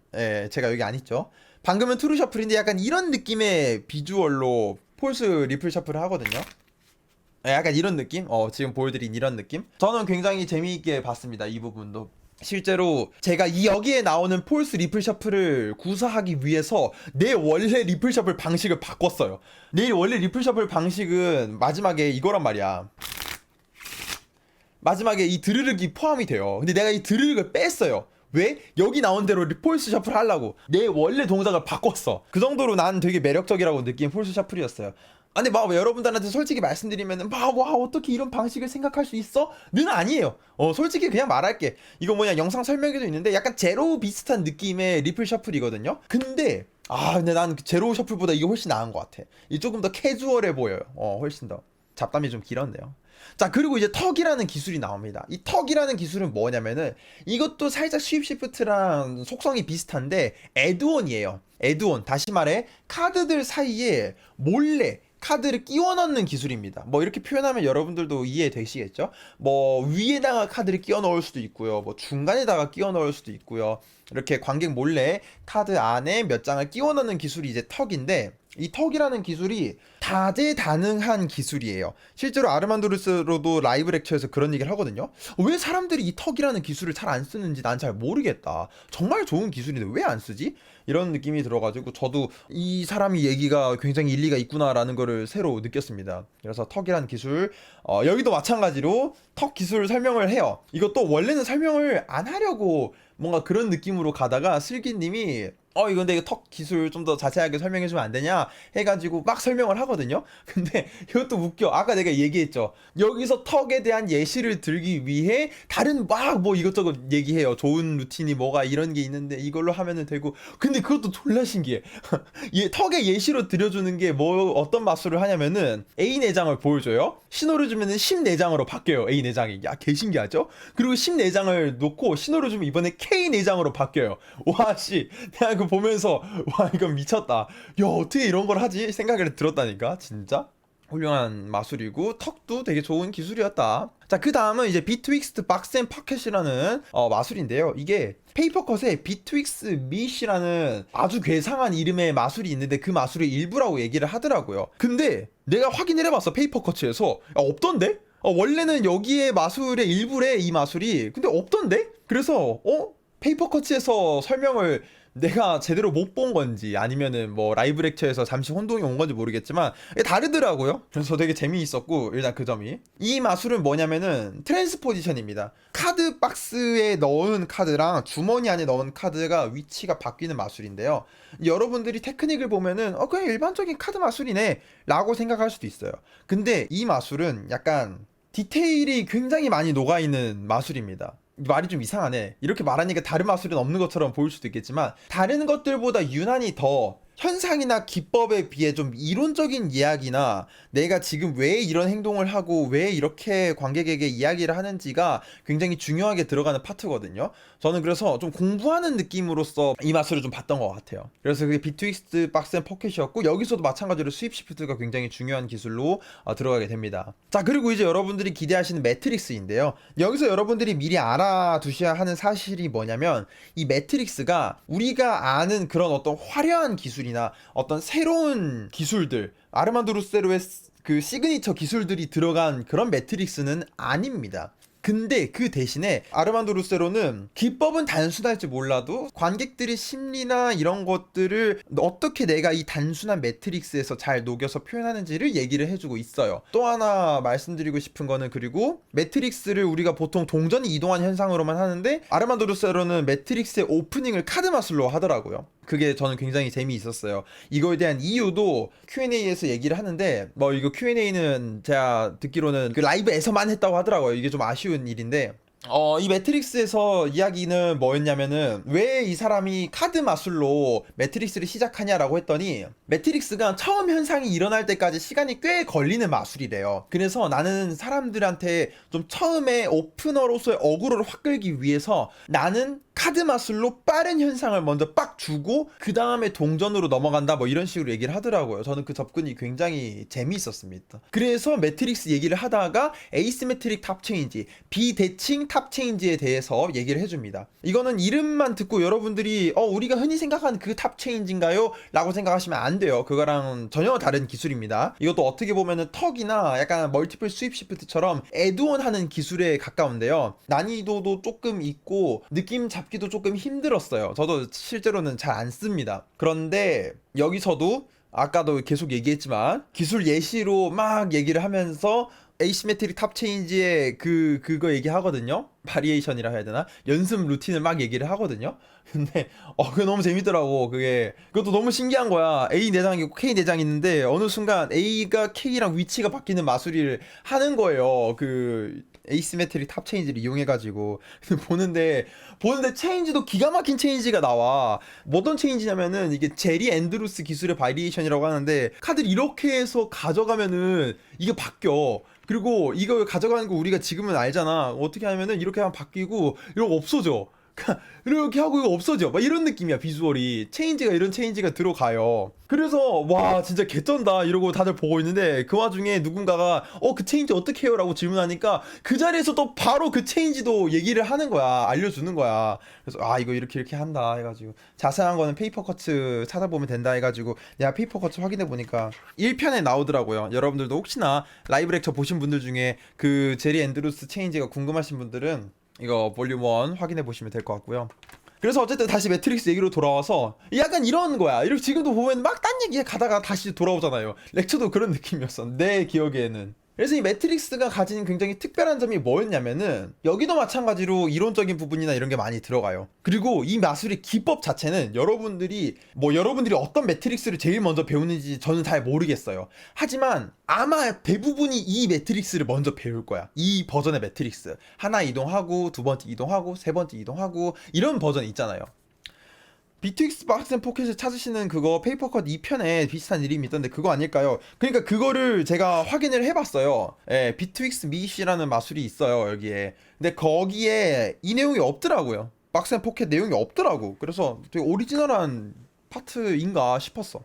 제가 여기 안 있죠. 방금은 트루 셔플인데 약간 이런 느낌의 비주얼로 폴스 리플 셔플을 하거든요. 약간 이런 느낌? 지금 보여드린 이런 느낌? 저는 굉장히 재미있게 봤습니다. 이 부분도. 실제로 제가 이 여기에 나오는 폴스 리플 셔플을 구사하기 위해서 내 원래 리플 셔플 방식을 바꿨어요. 내 원래 리플 셔플 방식은 마지막에 이거란 말이야. 마지막에 이 드르륵이 포함이 돼요. 근데 내가 이 드르륵을 뺐어요. 왜? 여기 나온 대로 폴스 셔플 하려고 내 원래 동작을 바꿨어. 그 정도로 난 되게 매력적이라고 느낀 폴스 셔플이었어요. 아니 막 여러분들한테 솔직히 말씀드리면은 와 어떻게 이런 방식을 생각할 수 있어? 는 아니에요. 솔직히 그냥 말할게. 이거 뭐냐 영상 설명에도 있는데 약간 제로 비슷한 느낌의 리플 셔플이거든요. 근데 난 제로 셔플보다 이게 훨씬 나은 것 같아. 이 조금 더 캐주얼해 보여요. 훨씬 더. 잡담이 좀 길었네요. 자, 그리고 이제 턱이라는 기술이 나옵니다. 이 턱이라는 기술은 뭐냐면은 이것도 살짝 스윕 시프트랑 속성이 비슷한데 애드온이에요. 애드온. 다시 말해 카드들 사이에 몰래 카드를 끼워 넣는 기술입니다. 뭐 이렇게 표현하면 여러분들도 이해되시겠죠? 뭐 위에다가 카드를 끼워 넣을 수도 있고요. 뭐 중간에다가 끼워 넣을 수도 있고요. 이렇게 관객 몰래 카드 안에 몇 장을 끼워 넣는 기술이 이제 턱인데 이 턱이라는 기술이 다재다능한 기술이에요. 실제로 아르만도르스로도 라이브 렉처에서 그런 얘기를 하거든요. 왜 사람들이 이 턱이라는 기술을 잘 안 쓰는지 난 잘 모르겠다. 정말 좋은 기술인데 왜 안 쓰지? 이런 느낌이 들어가지고 저도 이 사람이 얘기가 굉장히 일리가 있구나라는 거를 새로 느꼈습니다. 그래서 턱이라는 기술 여기도 마찬가지로 턱 기술 설명을 해요. 이것도 원래는 설명을 안 하려고 뭔가 그런 느낌으로 가다가 슬기님이 이거 근데 이거 턱 기술 좀 더 자세하게 설명해주면 안 되냐 해가지고 막 설명을 하거든요. 근데 이것도 웃겨. 아까 내가 얘기했죠. 여기서 턱에 대한 예시를 들기 위해 다른 막 뭐 이것저것 얘기해요. 좋은 루틴이 뭐가 이런 게 있는데 이걸로 하면은 되고. 근데 그것도 졸라 신기해. 턱의 예시로 들여주는 게 뭐 어떤 마술을 하냐면은 A 내장을 보여줘요. 신호를 주면은 14장으로 바뀌어요. A 내장이. 야, 개 신기하죠? 그리고 14장을 놓고 신호를 주면 이번에 K 내장으로 바뀌어요. 와, 씨. 내가 그거 보면서 와, 이건 미쳤다. 야, 어떻게 이런 걸 하지? 생각을 들었다니까. 진짜 훌륭한 마술이고 턱도 되게 좋은 기술이었다. 자, 그 다음은 이제 비트윅스트 박스 앤 파켓이라는 마술인데요. 이게 페이퍼컷에 비트윅스 미시라는 아주 괴상한 이름의 마술이 있는데 그 마술의 일부라고 얘기를 하더라고요. 근데 내가 확인을 해봤어. 페이퍼컷에서 없던데? 원래는 여기에 마술의 일부래 이 마술이. 근데 없던데? 그래서 페이퍼컷에서 설명을 내가 제대로 못 본 건지 아니면은 뭐 라이브 렉처에서 잠시 혼동이 온 건지 모르겠지만 다르더라고요. 그래서 되게 재미있었고 일단 그 점이. 이 마술은 뭐냐면은 트랜스포지션입니다. 카드 박스에 넣은 카드랑 주머니 안에 넣은 카드가 위치가 바뀌는 마술인데요. 여러분들이 테크닉을 보면은 그냥 일반적인 카드 마술이네 라고 생각할 수도 있어요. 근데 이 마술은 약간 디테일이 굉장히 많이 녹아있는 마술입니다. 말이 좀 이상하네. 이렇게 말하니까 다른 마술은 없는 것처럼 보일 수도 있겠지만 다른 것들보다 유난히 더 현상이나 기법에 비해 좀 이론적인 이야기나 내가 지금 왜 이런 행동을 하고 왜 이렇게 관객에게 이야기를 하는지가 굉장히 중요하게 들어가는 파트거든요. 저는 그래서 좀 공부하는 느낌으로서 이 마술을 좀 봤던 것 같아요. 그래서 그게 비트윅스트 박스 앤 포켓이었고 여기서도 마찬가지로 스윕 시프트가 굉장히 중요한 기술로 들어가게 됩니다. 자, 그리고 이제 여러분들이 기대하시는 매트릭스인데요. 여기서 여러분들이 미리 알아두셔야 하는 사실이 뭐냐면 이 매트릭스가 우리가 아는 그런 어떤 화려한 기술이나 어떤 새로운 기술들, 아르만도르세로의 그 시그니처 기술들이 들어간 그런 매트릭스는 아닙니다. 근데 그 대신에 아르만도르세로는 기법은 단순할지 몰라도 관객들의 심리나 이런 것들을 어떻게 내가 이 단순한 매트릭스에서 잘 녹여서 표현하는지를 얘기를 해주고 있어요. 또 하나 말씀드리고 싶은 거는 그리고 매트릭스를 우리가 보통 동전이 이동한 현상으로만 하는데 아르만도르세로는 매트릭스의 오프닝을 카드 마술로 하더라고요. 그게 저는 굉장히 재미있었어요. 이거에 대한 이유도 Q&A에서 얘기를 하는데 뭐 이거 Q&A는 제가 듣기로는 그 라이브에서만 했다고 하더라고요. 이게 좀 아쉬운 일인데 이 매트릭스에서 이야기는 뭐였냐면은 왜 이 사람이 카드 마술로 매트릭스를 시작하냐라고 했더니 매트릭스가 처음 현상이 일어날 때까지 시간이 꽤 걸리는 마술이래요. 그래서 나는 사람들한테 좀 처음에 오프너로서의 어그로를 확 끌기 위해서 나는 카드 마술로 빠른 현상을 먼저 빡 주고 그 다음에 동전으로 넘어간다 뭐 이런 식으로 얘기를 하더라고요. 저는 그 접근이 굉장히 재미있었습니다. 그래서 매트릭스 얘기를 하다가 에이시메트릭 탑 체인지, 비대칭 탑 체인지에 대해서 얘기를 해줍니다. 이거는 이름만 듣고 여러분들이 우리가 흔히 생각하는 그 탑 체인지인가요? 라고 생각하시면 안 돼요. 그거랑 전혀 다른 기술입니다. 이것도 어떻게 보면은 턱이나 약간 멀티플 스윕 시프트처럼 애드온 하는 기술에 가까운데요. 난이도도 조금 있고 느낌 잡기도 조금 힘들었어요. 저도 실제로는 잘 안 씁니다. 그런데 여기서도 아까도 계속 얘기했지만 기술 예시로 막 얘기를 하면서 에이시메트릭 탑 체인지의 그거 얘기하거든요. 바리에이션이라 해야 되나? 연습 루틴을 막 얘기를 하거든요. 근데 그게 너무 재밌더라고. 그것도 너무 신기한 거야. A 내장이 있고 K 내장이 있는데 어느 순간 A가 K랑 위치가 바뀌는 마술을 하는 거예요. 에이시메트릭 탑 체인지를 이용해가지고 보는데 체인지도 기가 막힌 체인지가 나와. 어떤 체인지냐면은 이게 제리 앤드루스 기술의 바리에이션이라고 하는데 카드를 이렇게 해서 가져가면은 이게 바뀌어. 그리고 이걸 가져가는 거 우리가 지금은 알잖아. 어떻게 하면은 이렇게 하면 바뀌고 이러고 없어져. 이렇게 하고 이거 없어져. 막 이런 느낌이야. 비주얼이 이런 체인지가 들어가요. 그래서 와 진짜 개쩐다 이러고 다들 보고 있는데 그 와중에 누군가가 그 체인지 어떻게 해요? 라고 질문하니까 그 자리에서 또 바로 그 체인지도 얘기를 하는 거야. 알려주는 거야. 그래서 이거 이렇게 한다 해가지고 자세한 거는 페이퍼 커츠 찾아보면 된다 해가지고 내가 페이퍼 커츠 확인해 보니까 1편에 나오더라고요. 여러분들도 혹시나 라이브 렉처 보신 분들 중에 그 제리 앤드루스 체인지가 궁금하신 분들은 이거 볼륨 1 확인해 보시면 될 것 같고요. 그래서 어쨌든 다시 매트릭스 얘기로 돌아와서 약간 이런 거야. 이렇게 지금도 보면 막 딴 얘기 가다가 다시 돌아오잖아요. 렉처도 그런 느낌이었어. 내 기억에는. 그래서 이 매트릭스가 가진 굉장히 특별한 점이 뭐였냐면은 여기도 마찬가지로 이론적인 부분이나 이런 게 많이 들어가요. 그리고 이 마술의 기법 자체는 여러분들이 어떤 매트릭스를 제일 먼저 배우는지 저는 잘 모르겠어요. 하지만 아마 대부분이 이 매트릭스를 먼저 배울 거야. 이 버전의 매트릭스. 하나 이동하고 두 번째 이동하고 세 번째 이동하고 이런 버전 있잖아요. 비트윅스 박스 앤 포켓을 찾으시는 그거 페이퍼컷 2편에 비슷한 이름이 있던데 그거 아닐까요? 그러니까 그거를 제가 확인을 해봤어요. 비트윅스 미시라는 마술이 있어요 여기에. 근데 거기에 이 내용이 없더라고요. 박스 앤 포켓 내용이 없더라고. 그래서 되게 오리지널한 파트인가 싶었어.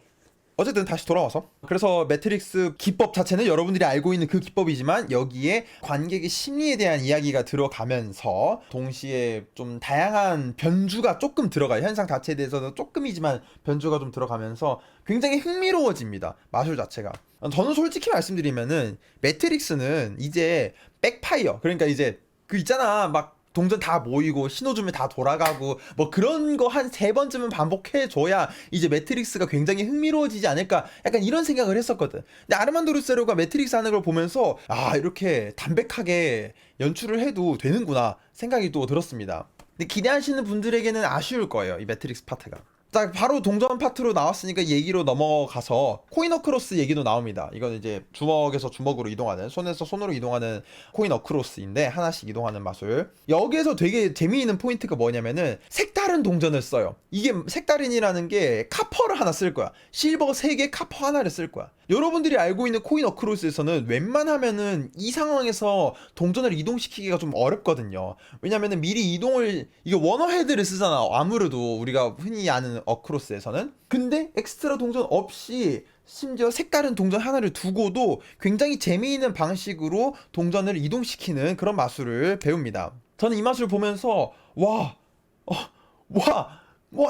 어쨌든 다시 돌아와서 그래서 매트릭스 기법 자체는 여러분들이 알고 있는 그 기법이지만 여기에 관객의 심리에 대한 이야기가 들어가면서 동시에 좀 다양한 변주가 조금 들어가요. 현상 자체에 대해서는 조금이지만 변주가 좀 들어가면서 굉장히 흥미로워집니다. 마술 자체가. 저는 솔직히 말씀드리면은 매트릭스는 이제 백파이어 그러니까 이제 그 있잖아 막 동전 다 모이고 신호주면 다 돌아가고 뭐 그런 거 한 3번쯤은 반복해줘야 이제 매트릭스가 굉장히 흥미로워지지 않을까 약간 이런 생각을 했었거든. 근데 아르만도 루세로가 매트릭스 하는 걸 보면서 이렇게 담백하게 연출을 해도 되는구나 생각이 또 들었습니다. 근데 기대하시는 분들에게는 아쉬울 거예요 이 매트릭스 파트가. 자 바로 동전 파트로 나왔으니까 얘기로 넘어가서 코인 어크로스 얘기도 나옵니다. 이건 이제 주먹에서 주먹으로 이동하는 손에서 손으로 이동하는 코인 어크로스인데 하나씩 이동하는 마술. 여기에서 되게 재미있는 포인트가 뭐냐면은 색다른 동전을 써요. 이게 색다른이라는 게 카퍼를 하나 쓸 거야. 실버 3개 카퍼 하나를 쓸 거야. 여러분들이 알고 있는 코인 어크로스에서는 웬만하면은 이 상황에서 동전을 이동시키기가 좀 어렵거든요. 왜냐면은 미리 이거 원어헤드를 쓰잖아. 아무래도 우리가 흔히 아는 어크로스에서는. 근데 엑스트라 동전 없이 심지어 색다른 동전 하나를 두고도 굉장히 재미있는 방식으로 동전을 이동시키는 그런 마술을 배웁니다. 저는 이 마술을 보면서 와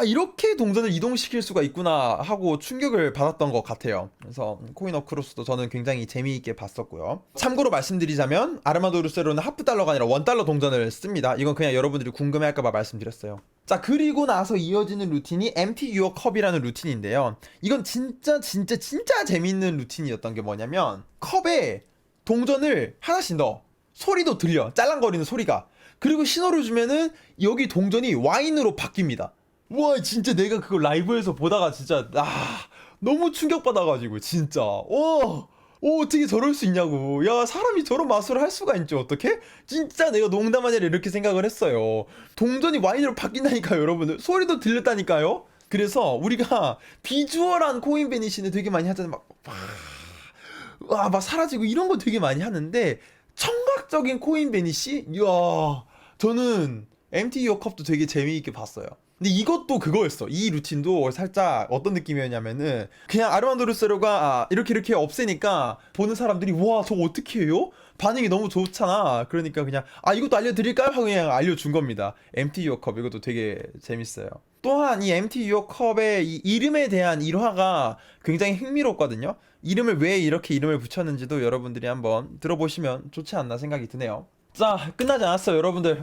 이렇게 동전을 이동시킬 수가 있구나 하고 충격을 받았던 것 같아요. 그래서 코인 어크로스도 저는 굉장히 재미있게 봤었고요. 참고로 말씀드리자면 아르만도 루세로는 하프달러가 아니라 원달러 동전을 씁니다. 이건 그냥 여러분들이 궁금해할까봐 말씀드렸어요. 자 그리고 나서 이어지는 루틴이 Empty Your Cup이라는 루틴인데요. 이건 진짜 재미있는 루틴이었던 게 뭐냐면 컵에 동전을 하나씩 넣어. 소리도 들려. 짤랑거리는 소리가. 그리고 신호를 주면은 여기 동전이 와인으로 바뀝니다. 와 진짜 내가 그거 라이브에서 보다가 진짜 너무 충격받아가지고 진짜 어떻게 저럴 수 있냐고. 야 사람이 저런 마술을 할 수가 있지 어떻게? 진짜 내가 농담 아니라 이렇게 생각을 했어요. 동전이 와인으로 바뀐다니까요 여러분들. 소리도 들렸다니까요. 그래서 우리가 비주얼한 코인 베니시는 되게 많이 하잖아요. 막 사라지고 이런 거 되게 많이 하는데 청각적인 코인 베니시? 이야 저는 MT 유어 컵도 되게 재미있게 봤어요. 근데 이것도 그거였어. 이 루틴도 살짝 어떤 느낌이었냐면은 그냥 아르만도 루세로가 이렇게 없애니까 보는 사람들이 와 저거 어떻게 해요? 반응이 너무 좋잖아. 그러니까 그냥 이것도 알려드릴까요? 하고 그냥 알려준 겁니다. MT 유어컵 이것도 되게 재밌어요. 또한 이 MT 유어컵의 이 이름에 대한 일화가 굉장히 흥미롭거든요. 이름을 왜 이렇게 이름을 붙였는지도 여러분들이 한번 들어보시면 좋지 않나 생각이 드네요. 자, 끝나지 않았어요, 여러분들.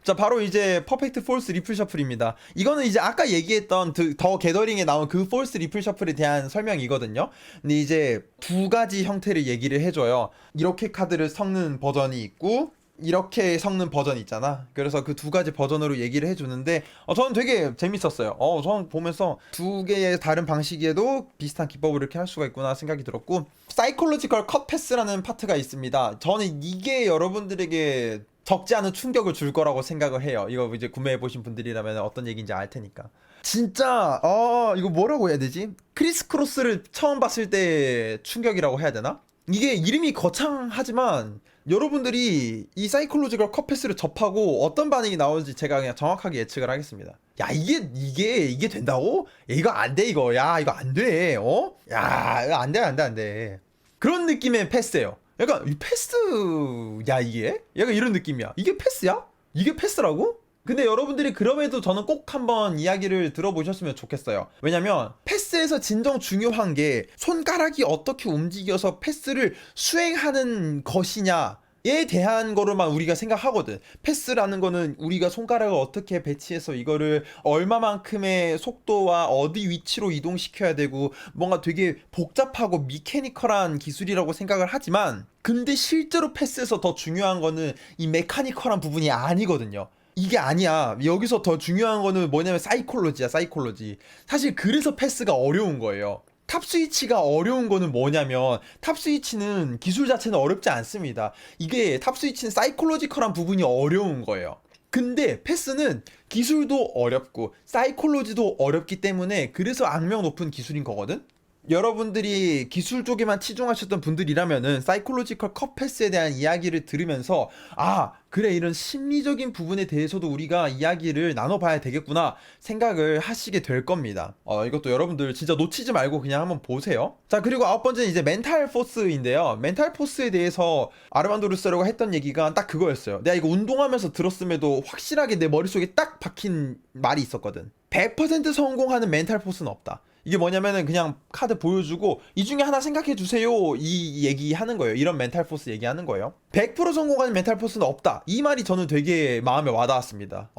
자, 바로 이제 퍼펙트 폴스 리플 셔플입니다. 이거는 이제 아까 얘기했던 더 게더링에 나온 그 폴스 리플 셔플에 대한 설명이거든요. 근데 이제 두 가지 형태를 얘기를 해줘요. 이렇게 카드를 섞는 버전이 있고 이렇게 섞는 버전이 있잖아. 그래서 그 두 가지 버전으로 얘기를 해주는데 저는 되게 재밌었어요. 저는 보면서 두 개의 다른 방식에도 비슷한 기법을 이렇게 할 수가 있구나 생각이 들었고, 사이콜로지컬 컷 패스라는 파트가 있습니다. 저는 이게 여러분들에게 적지 않은 충격을 줄 거라고 생각을 해요. 이거 이제 구매해보신 분들이라면 어떤 얘기인지 알 테니까. 진짜 이거 뭐라고 해야 되지? 크리스 크로스를 처음 봤을 때 충격이라고 해야 되나? 이게 이름이 거창하지만 여러분들이 이 사이콜로지컬 컷 패스를 접하고 어떤 반응이 나오는지 제가 그냥 정확하게 예측을 하겠습니다. 야, 이게 된다고? 야, 이거 안 돼, 이거. 야, 이거 안 돼. 야, 이거 안 돼, 안 돼, 안 돼. 그런 느낌의 패스예요. 약간 이 패스야 이게? 약간 이런 느낌이야. 이게 패스야? 이게 패스라고? 근데 여러분들이 그럼에도 저는 꼭 한번 이야기를 들어보셨으면 좋겠어요. 왜냐면 패스에서 진정 중요한 게 손가락이 어떻게 움직여서 패스를 수행하는 것이냐에 대한 거로만 우리가 생각하거든. 패스라는 거는 우리가 손가락을 어떻게 배치해서 이거를 얼마만큼의 속도와 어디 위치로 이동시켜야 되고 뭔가 되게 복잡하고 미케니컬한 기술이라고 생각을 하지만, 근데 실제로 패스에서 더 중요한 거는 이 메카니컬한 부분이 아니거든요. 이게 아니야. 여기서 더 중요한 거는 뭐냐면 사이콜로지야, 사이콜로지. 사실 그래서 패스가 어려운 거예요. 탑스위치가 어려운 거는 뭐냐면 탑스위치는 기술 자체는 어렵지 않습니다. 이게 탑스위치는 사이콜로지컬한 부분이 어려운 거예요. 근데 패스는 기술도 어렵고 사이콜로지도 어렵기 때문에 그래서 악명 높은 기술인 거거든? 여러분들이 기술 쪽에만 치중하셨던 분들이라면은 사이콜로지컬 컷 패스에 대한 이야기를 들으면서 그래, 이런 심리적인 부분에 대해서도 우리가 이야기를 나눠봐야 되겠구나 생각을 하시게 될 겁니다. 이것도 여러분들 진짜 놓치지 말고 그냥 한번 보세요. 자, 그리고 아홉 번째는 이제 멘탈 포스인데요. 멘탈 포스에 대해서 아르만도 루세로가 했던 얘기가 딱 그거였어요. 내가 이거 운동하면서 들었음에도 확실하게 내 머릿속에 딱 박힌 말이 있었거든. 100% 성공하는 멘탈 포스는 없다. 이게 뭐냐면은 그냥 카드 보여주고 이 중에 하나 생각해 주세요, 이 얘기하는 거예요. 이런 멘탈 포스 얘기하는 거예요. 100% 성공하는 멘탈 포스는 없다. 이 말이 저는 되게 마음에 와닿았습니다.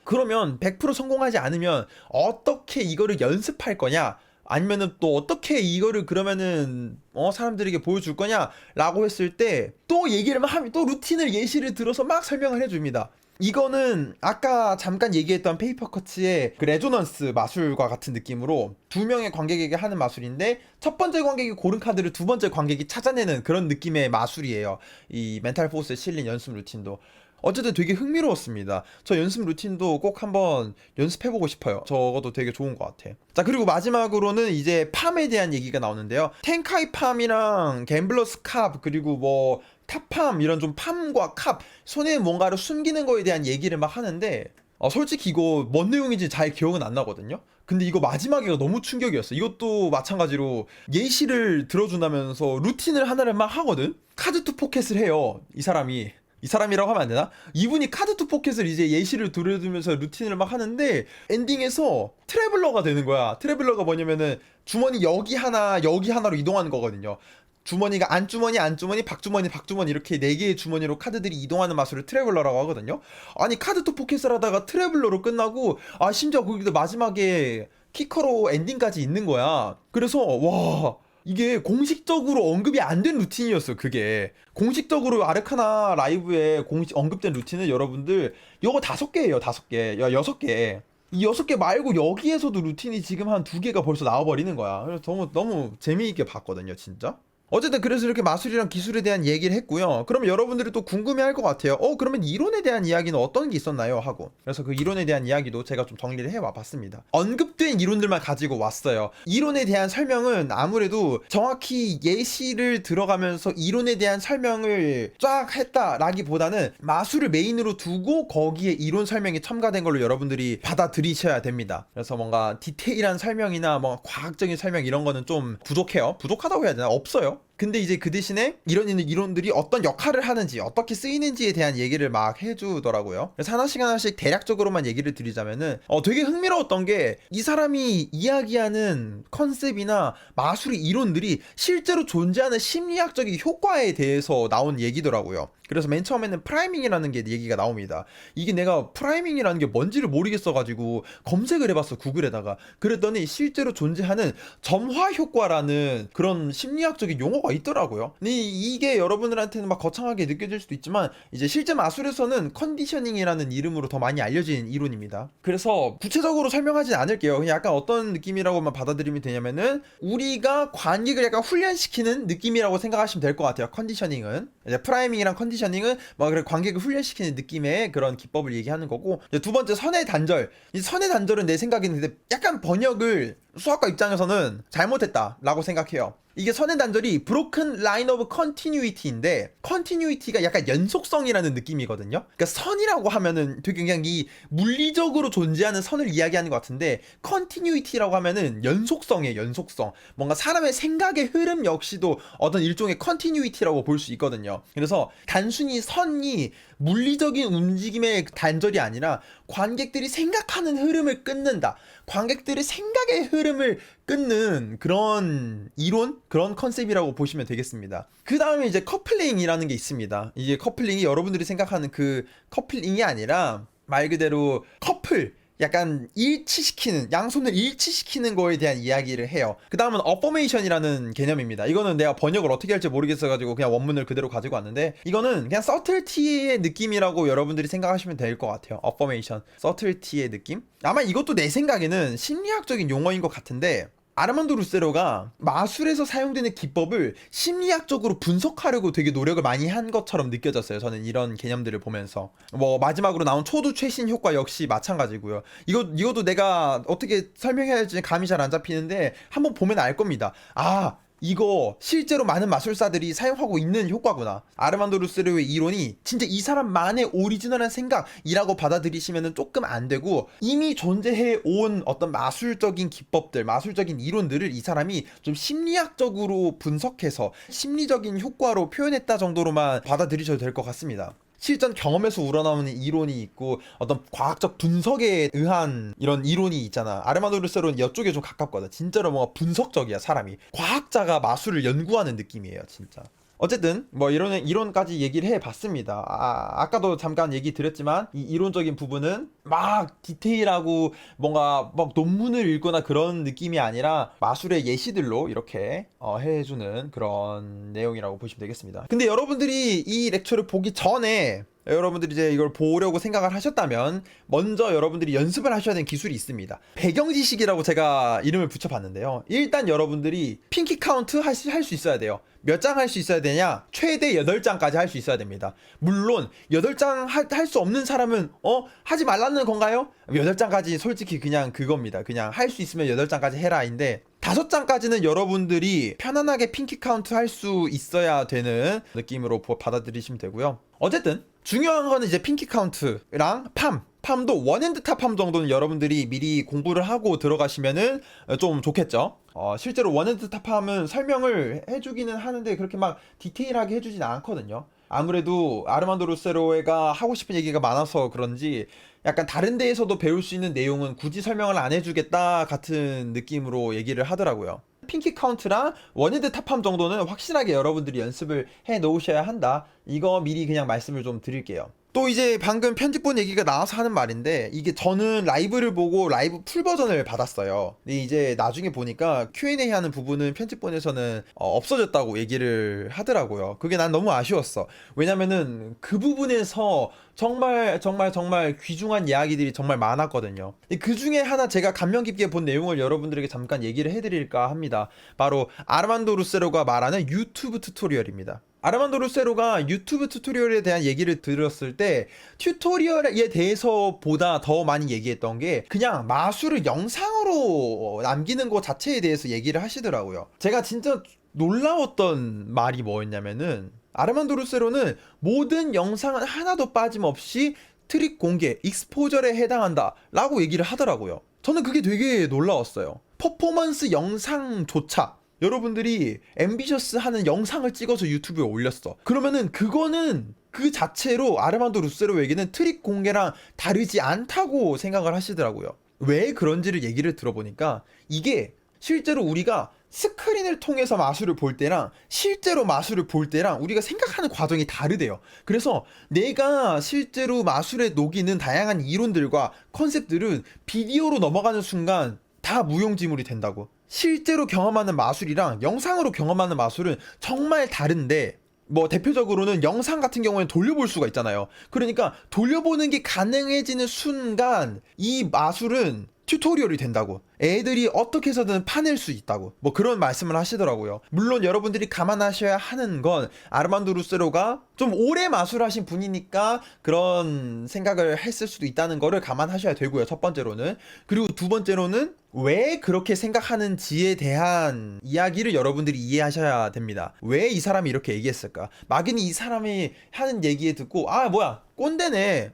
그러면 100% 성공하지 않으면 어떻게 이거를 연습할 거냐? 아니면은 또 어떻게 이거를 그러면은 사람들에게 보여줄 거냐? 라고 했을 때 또 얘기를 하면 또 루틴을 예시를 들어서 막 설명을 해줍니다. 이거는 아까 잠깐 얘기했던 페이퍼커츠의 그 레조넌스 마술과 같은 느낌으로 두 명의 관객에게 하는 마술인데, 첫 번째 관객이 고른 카드를 두 번째 관객이 찾아내는 그런 느낌의 마술이에요. 이 멘탈 포스에 실린 연습 루틴도. 어쨌든 되게 흥미로웠습니다. 저 연습 루틴도 꼭 한번 연습해보고 싶어요. 저것도 되게 좋은 것 같아. 자, 그리고 마지막으로는 이제 팜에 대한 얘기가 나오는데요. 텐카이 팜이랑 갬블러스 캅, 그리고 뭐 탑팜, 이런 좀 팜과 캅, 손에 뭔가를 숨기는 거에 대한 얘기를 막 하는데 솔직히 이거 뭔 내용인지 잘 기억은 안 나거든요. 근데 이거 마지막에가 너무 충격이었어. 이것도 마찬가지로 예시를 들어준다면서 루틴을 하나를 막 하거든. 카드 투 포켓을 해요, 이 사람이라고 하면 안 되나? 이분이 카드 투 포켓을 이제 예시를 들어주면서 루틴을 막 하는데 엔딩에서 트래블러가 되는 거야. 트래블러가 뭐냐면은 주머니 여기 하나 여기 하나로 이동하는 거거든요. 주머니가 안주머니 안주머니 박주머니 박주머니 이렇게 4개의 주머니로 카드들이 이동하는 마술을 트래블러라고 하거든요. 아니, 카드 투 포켓을 하다가 트래블러로 끝나고 심지어 거기도 마지막에 키커로 엔딩까지 있는 거야. 그래서 와, 이게 공식적으로 언급이 안 된 루틴이었어. 그게 공식적으로 아르카나 라이브에 언급된 루틴은 여러분들 요거 5개예요. 5개, 6개. 이 6개 말고 여기에서도 루틴이 지금 한 2개가 벌써 나와버리는 거야. 그래서 너무 재미있게 봤거든요, 진짜. 어쨌든 그래서 이렇게 마술이랑 기술에 대한 얘기를 했고요. 그럼 여러분들이 또 궁금해할 것 같아요. 그러면 이론에 대한 이야기는 어떤 게 있었나요? 하고. 그래서 그 이론에 대한 이야기도 제가 좀 정리를 해와 봤습니다. 언급된 이론들만 가지고 왔어요. 이론에 대한 설명은 아무래도 정확히 예시를 들어가면서 이론에 대한 설명을 쫙 했다라기보다는 마술을 메인으로 두고 거기에 이론 설명이 첨가된 걸로 여러분들이 받아들이셔야 됩니다. 그래서 뭔가 디테일한 설명이나 뭐 과학적인 설명 이런 거는 좀 부족해요. 부족하다고 해야 되나? 없어요. 근데 이제 그 대신에 이런 이론들이 어떤 역할을 하는지 어떻게 쓰이는지에 대한 얘기를 막 해주더라고요. 그래서 하나씩 대략적으로만 얘기를 드리자면은 되게 흥미로웠던 게 이 사람이 이야기하는 컨셉이나 마술의 이론들이 실제로 존재하는 심리학적인 효과에 대해서 나온 얘기더라고요. 그래서 맨 처음에는 프라이밍이라는 게 얘기가 나옵니다. 이게 내가 프라이밍이라는 게 뭔지를 모르겠어가지고 검색을 해봤어, 구글에다가. 그랬더니 실제로 존재하는 점화 효과라는 그런 심리학적인 용어가 있더라고요. 근데 이게 여러분들한테는 막 거창하게 느껴질 수도 있지만 이제 실제 마술에서는 컨디셔닝이라는 이름으로 더 많이 알려진 이론입니다. 그래서 구체적으로 설명하진 않을게요. 그냥 약간 어떤 느낌이라고만 받아들이면 되냐면은 우리가 관객을 약간 훈련시키는 느낌이라고 생각하시면 될 것 같아요. 컨디셔닝은 이제 프라이밍이랑 컨디셔닝은 막 그래 관객을 훈련시키는 느낌의 그런 기법을 얘기하는 거고, 이제 두 번째 선의 단절. 이 선의 단절은 내 생각에는 근데 약간 번역을 수학과 입장에서는 잘못했다라고 생각해요. 이게 선의 단절이 broken line of continuity인데, continuity가 약간 연속성이라는 느낌이거든요. 그러니까 선이라고 하면은 되게 그냥 이 물리적으로 존재하는 선을 이야기하는 것 같은데, continuity라고 하면은 연속성이에요. 연속성. 뭔가 사람의 생각의 흐름 역시도 어떤 일종의 continuity라고 볼 수 있거든요. 그래서 단순히 선이 물리적인 움직임의 단절이 아니라 관객들이 생각하는 흐름을 끊는다. 관객들의 생각의 흐름을 끊는 그런 이론? 그런 컨셉이라고 보시면 되겠습니다. 그 다음에 이제 커플링이라는 게 있습니다. 이게 커플링이 여러분들이 생각하는 그 커플링이 아니라 말 그대로 커플, 약간 일치시키는, 양손을 일치시키는 거에 대한 이야기를 해요. 그 다음은 어포메이션이라는 개념입니다. 이거는 내가 번역을 어떻게 할지 모르겠어가지고 그냥 원문을 그대로 가지고 왔는데, 이거는 그냥 서틀티의 느낌이라고 여러분들이 생각하시면 될 것 같아요. 어포메이션, 서틀티의 느낌? 아마 이것도 내 생각에는 심리학적인 용어인 것 같은데, 아르만도 루세로가 마술에서 사용되는 기법을 심리학적으로 분석하려고 되게 노력을 많이 한 것처럼 느껴졌어요. 저는 이런 개념들을 보면서. 뭐 마지막으로 나온 초두 최신 효과 역시 마찬가지고요. 이것도 내가 어떻게 설명해야 할지 감이 잘 안 잡히는데 한번 보면 알 겁니다. 이거 실제로 많은 마술사들이 사용하고 있는 효과구나. 아르만도 루세로의 이론이 진짜 이 사람만의 오리지널한 생각이라고 받아들이시면 조금 안 되고, 이미 존재해 온 어떤 마술적인 기법들, 마술적인 이론들을 이 사람이 좀 심리학적으로 분석해서 심리적인 효과로 표현했다 정도로만 받아들이셔도 될 것 같습니다. 실전 경험에서 우러나오는 이론이 있고 어떤 과학적 분석에 의한 이런 이론이 있잖아. 아르만도 루세로는 이쪽에 좀 가깝거든. 진짜로 뭔가 분석적이야, 사람이. 과학자가 마술을 연구하는 느낌이에요, 진짜. 어쨌든 뭐 이론까지 얘기를 해봤습니다. 아까도 잠깐 얘기 드렸지만 이 이론적인 부분은 막 디테일하고 뭔가 막 논문을 읽거나 그런 느낌이 아니라 마술의 예시들로 이렇게 해주는 그런 내용이라고 보시면 되겠습니다. 근데 여러분들이 이 렉처를 보기 전에 여러분들이 이제 이걸 보려고 생각을 하셨다면 먼저 여러분들이 연습을 하셔야 되는 기술이 있습니다. 배경 지식이라고 제가 이름을 붙여봤는데요. 일단 여러분들이 핑키 카운트 할 수 있어야 돼요. 몇 장 할 수 있어야 되냐? 최대 8장까지 할 수 있어야 됩니다. 물론 8장 할 수 없는 사람은 하지 말라는 건가요? 8장까지 솔직히 그냥 그겁니다. 그냥 할 수 있으면 8장까지 해라인데, 5장까지는 여러분들이 편안하게 핑키 카운트 할 수 있어야 되는 느낌으로 받아들이시면 되고요. 어쨌든 중요한 거는 이제 핑키 카운트랑 팜도 원핸드 탑팜 정도는 여러분들이 미리 공부를 하고 들어가시면은 좀 좋겠죠. 실제로 원핸드 탑팜은 설명을 해주기는 하는데 그렇게 막 디테일하게 해주진 않거든요. 아무래도 아르만도 루세로가 하고 싶은 얘기가 많아서 그런지 약간 다른 데에서도 배울 수 있는 내용은 굳이 설명을 안 해주겠다 같은 느낌으로 얘기를 하더라고요. 핑키 카운트랑 원핸드 탑팜 정도는 확실하게 여러분들이 연습을 해 놓으셔야 한다. 이거 미리 그냥 말씀을 좀 드릴게요. 또 이제 방금 편집본 얘기가 나와서 하는 말인데, 이게 저는 라이브를 보고 라이브 풀 버전을 받았어요. 근데 이제 나중에 보니까 Q&A 하는 부분은 편집본에서는 없어졌다고 얘기를 하더라고요. 그게 난 너무 아쉬웠어. 왜냐면은 그 부분에서 정말 귀중한 이야기들이 정말 많았거든요. 그 중에 하나 제가 감명 깊게 본 내용을 여러분들에게 잠깐 얘기를 해드릴까 합니다. 바로 아르만도 루세로가 말하는 유튜브 튜토리얼입니다. 아르만도 루세로가 유튜브 튜토리얼에 대한 얘기를 들었을 때 튜토리얼에 대해서 보다 더 많이 얘기했던 게 그냥 마술을 영상으로 남기는 것 자체에 대해서 얘기를 하시더라고요. 제가 진짜 놀라웠던 말이 뭐였냐면은, 아르만도 루세로는 모든 영상은 하나도 빠짐없이 트릭 공개, 익스포저에 해당한다 라고 얘기를 하더라고요. 저는 그게 되게 놀라웠어요. 퍼포먼스 영상조차 여러분들이 앰비셔스 하는 영상을 찍어서 유튜브에 올렸어. 그러면은 그거는 그 자체로 아르만도 루세로에게는 트릭 공개랑 다르지 않다고 생각을 하시더라고요. 왜 그런지를 얘기를 들어보니까 이게 실제로 우리가 스크린을 통해서 마술을 볼 때랑 실제로 마술을 볼 때랑 우리가 생각하는 과정이 다르대요. 그래서 내가 실제로 마술에 녹이는 다양한 이론들과 컨셉들은 비디오로 넘어가는 순간 다 무용지물이 된다고. 실제로 경험하는 마술이랑 영상으로 경험하는 마술은 정말 다른데, 뭐 대표적으로는 영상 같은 경우에는 돌려볼 수가 있잖아요. 그러니까 돌려보는 게 가능해지는 순간 이 마술은 튜토리얼이 된다고. 애들이 어떻게 해서든 파낼 수 있다고. 뭐 그런 말씀을 하시더라고요. 물론 여러분들이 감안하셔야 하는 건 아르만도 루세로가 좀 오래 마술하신 분이니까 그런 생각을 했을 수도 있다는 거를 감안하셔야 되고요. 첫 번째로는. 그리고 두 번째로는 왜 그렇게 생각하는지에 대한 이야기를 여러분들이 이해하셔야 됩니다. 왜 이 사람이 이렇게 얘기했을까? 막연히 이 사람이 하는 얘기에 듣고 아 뭐야 꼰대네.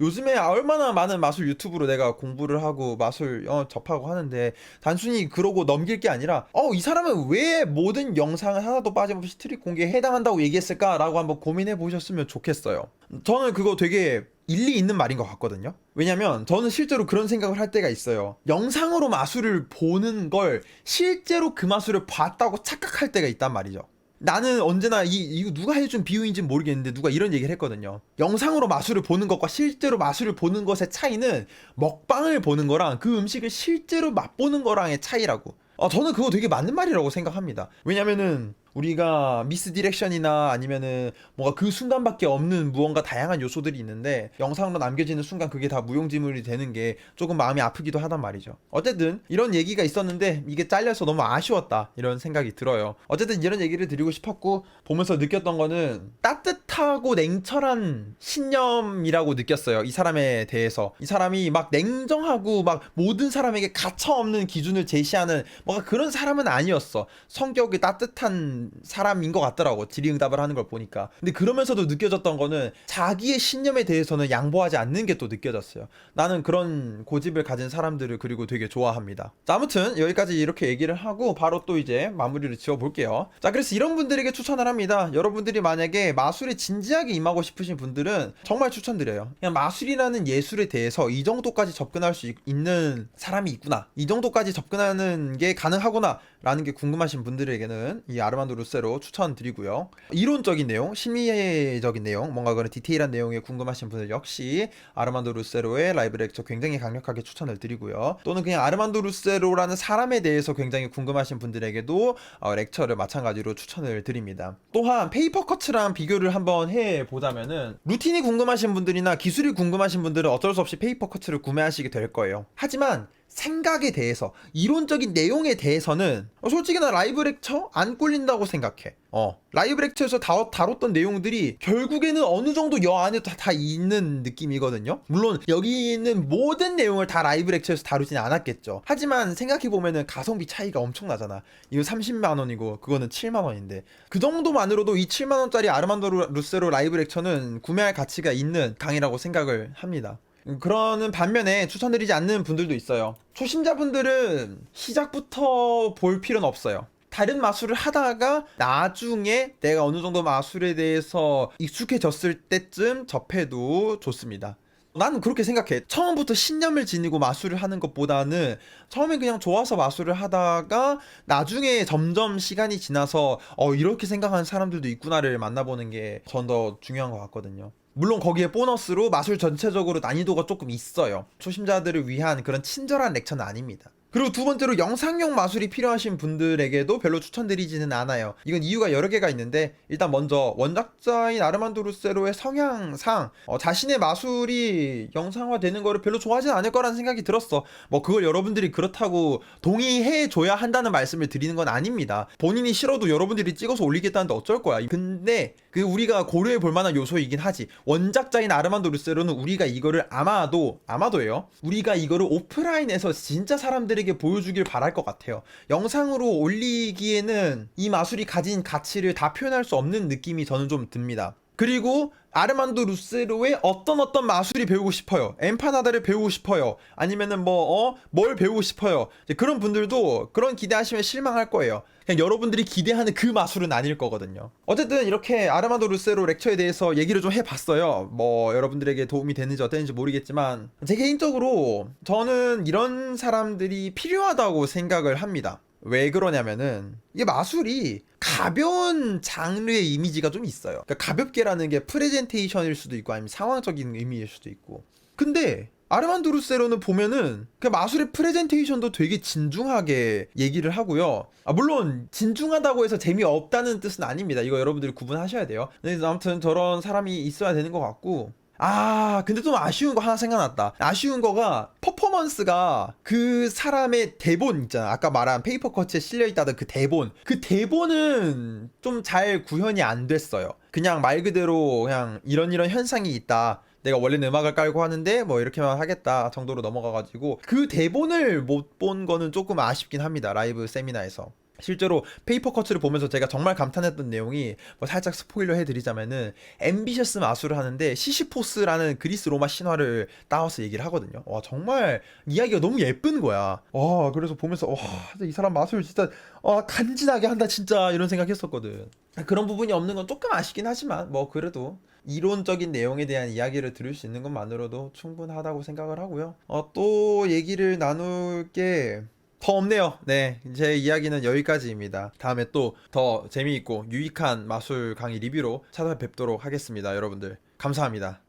요즘에 얼마나 많은 마술 유튜브로 내가 공부를 하고 마술 접하고 하는데 단순히 그러고 넘길 게 아니라 이 사람은 왜 모든 영상을 하나도 빠짐없이 트릭 공개에 해당한다고 얘기했을까라고 한번 고민해 보셨으면 좋겠어요. 저는 그거 되게 일리 있는 말인 것 같거든요. 왜냐면 저는 실제로 그런 생각을 할 때가 있어요. 영상으로 마술을 보는 걸 실제로 그 마술을 봤다고 착각할 때가 있단 말이죠. 나는 언제나 이거 누가 해준 비유인지는 모르겠는데 누가 이런 얘기를 했거든요. 영상으로 마술을 보는 것과 실제로 마술을 보는 것의 차이는 먹방을 보는 거랑 그 음식을 실제로 맛보는 거랑의 차이라고. 저는 그거 되게 맞는 말이라고 생각합니다. 왜냐면은 우리가 미스 디렉션이나 아니면은 뭔가 그 순간밖에 없는 무언가 다양한 요소들이 있는데 영상으로 남겨지는 순간 그게 다 무용지물이 되는 게 조금 마음이 아프기도 하단 말이죠. 어쨌든 이런 얘기가 있었는데 이게 잘려서 너무 아쉬웠다 이런 생각이 들어요. 어쨌든 이런 얘기를 드리고 싶었고, 보면서 느꼈던 거는 따뜻하고 냉철한 신념이라고 느꼈어요. 이 사람에 대해서. 이 사람이 막 냉정하고 막 모든 사람에게 가차없는 기준을 제시하는 뭔가 그런 사람은 아니었어. 성격이 따뜻한 사람인 것 같더라고, 질의응답을 하는 걸 보니까. 근데 그러면서도 느껴졌던 거는 자기의 신념에 대해서는 양보하지 않는 게 또 느껴졌어요. 나는 그런 고집을 가진 사람들을 그리고 되게 좋아합니다. 자, 아무튼 여기까지 이렇게 얘기를 하고 바로 또 이제 마무리를 지어 볼게요. 자, 그래서 이런 분들에게 추천을 합니다. 여러분들이 만약에 마술에 진지하게 임하고 싶으신 분들은 정말 추천드려요. 그냥 마술이라는 예술에 대해서 이 정도까지 접근할 수 있는 사람이 있구나, 이 정도까지 접근하는 게 가능하구나 라는 게 궁금하신 분들에게는 이 아르만도 루세로 추천드리고요. 이론적인 내용, 심리적인 내용, 뭔가 그런 디테일한 내용에 궁금하신 분들 역시 아르만도 루세로의 라이브 렉처 굉장히 강력하게 추천을 드리고요. 또는 그냥 아르만도 루세로라는 사람에 대해서 굉장히 궁금하신 분들에게도 렉처를 마찬가지로 추천을 드립니다. 또한 페이퍼 커츠랑 비교를 한번 해보자면은 루틴이 궁금하신 분들이나 기술이 궁금하신 분들은 어쩔 수 없이 페이퍼 커츠를 구매하시게 될 거예요. 하지만 생각에 대해서, 이론적인 내용에 대해서는 솔직히 나 라이브 렉처 안 꿀린다고 생각해. 라이브 렉처에서 다뤘던 내용들이 결국에는 어느 정도 여 안에 다 있는 느낌이거든요. 물론 여기 있는 모든 내용을 다 라이브 렉처에서 다루진 않았겠죠. 하지만 생각해보면은 가성비 차이가 엄청나잖아. 이거 30만원이고 그거는 7만원인데 그 정도만으로도 이 7만원짜리 아르만도 루세로 라이브 렉처는 구매할 가치가 있는 강의라고 생각을 합니다. 그러는 반면에 추천드리지 않는 분들도 있어요. 초심자분들은 시작부터 볼 필요는 없어요. 다른 마술을 하다가 나중에 내가 어느 정도 마술에 대해서 익숙해졌을 때쯤 접해도 좋습니다. 나는 그렇게 생각해. 처음부터 신념을 지니고 마술을 하는 것보다는 처음엔 그냥 좋아서 마술을 하다가 나중에 점점 시간이 지나서 이렇게 생각하는 사람들도 있구나를 만나보는 게 전 더 중요한 것 같거든요. 물론 거기에 보너스로 마술 전체적으로 난이도가 조금 있어요. 초심자들을 위한 그런 친절한 렉처는 아닙니다. 그리고 두 번째로 영상용 마술이 필요하신 분들에게도 별로 추천드리지는 않아요. 이건 이유가 여러 개가 있는데, 일단 먼저 원작자인 아르만도 루세로의 성향상 자신의 마술이 영상화되는 거를 별로 좋아하지는 않을 거라는 생각이 들었어. 뭐 그걸 여러분들이 그렇다고 동의해 줘야 한다는 말씀을 드리는 건 아닙니다. 본인이 싫어도 여러분들이 찍어서 올리겠다는데 어쩔 거야. 근데 그 우리가 고려해 볼 만한 요소이긴 하지. 원작자인 아르만도 루세로는 우리가 이거를 아마도예요. 우리가 이거를 오프라인에서 진짜 사람들에게 보여주길 바랄 것 같아요. 영상으로 올리기에는 이 마술이 가진 가치를 다 표현할 수 없는 느낌이 저는 좀 듭니다. 그리고 아르만도 루세로의 어떤 마술이 배우고 싶어요. 엠파나다를 배우고 싶어요. 아니면은 뭘 배우고 싶어요. 이제 그런 분들도 그런 기대하시면 실망할 거예요. 그냥 여러분들이 기대하는 그 마술은 아닐 거거든요. 어쨌든 이렇게 아르만도 루세로 렉처에 대해서 얘기를 좀 해봤어요. 뭐 여러분들에게 도움이 되는지 어땠는지 모르겠지만 제 개인적으로 저는 이런 사람들이 필요하다고 생각을 합니다. 왜 그러냐면은 이게 마술이 가벼운 장르의 이미지가 좀 있어요. 그러니까 가볍게라는 게 프레젠테이션일 수도 있고 아니면 상황적인 의미일 수도 있고. 근데 아르만도 루세로는 보면은 그 마술의 프레젠테이션도 되게 진중하게 얘기를 하고요. 물론 진중하다고 해서 재미없다는 뜻은 아닙니다. 이거 여러분들이 구분하셔야 돼요. 근데 아무튼 저런 사람이 있어야 되는 것 같고, 근데 좀 아쉬운 거 하나 생각났다. 아쉬운 거가 퍼포먼스가 그 사람의 대본 있잖아. 아까 말한 페이퍼 컷에 실려있다던 그 대본. 그 대본은 좀 잘 구현이 안 됐어요. 그냥 말 그대로 그냥 이런 현상이 있다. 내가 원래는 음악을 깔고 하는데 뭐 이렇게만 하겠다 정도로 넘어가가지고 그 대본을 못 본 거는 조금 아쉽긴 합니다. 라이브 세미나에서. 실제로 페이퍼 커츠를 보면서 제가 정말 감탄했던 내용이 뭐 살짝 스포일러 해드리자면은 앰비셔스 마술을 하는데 시시포스라는 그리스 로마 신화를 따와서 얘기를 하거든요. 와 정말 이야기가 너무 예쁜 거야. 와 그래서 보면서 와 이 사람 마술 진짜 간지나게 한다 진짜 이런 생각했었거든. 그런 부분이 없는 건 조금 아쉽긴 하지만 뭐 그래도 이론적인 내용에 대한 이야기를 들을 수 있는 것만으로도 충분하다고 생각을 하고요. 또 얘기를 나눌 게 더 없네요. 네, 제 이야기는 여기까지입니다. 다음에 또 더 재미있고 유익한 마술 강의 리뷰로 찾아뵙도록 하겠습니다. 여러분들 감사합니다.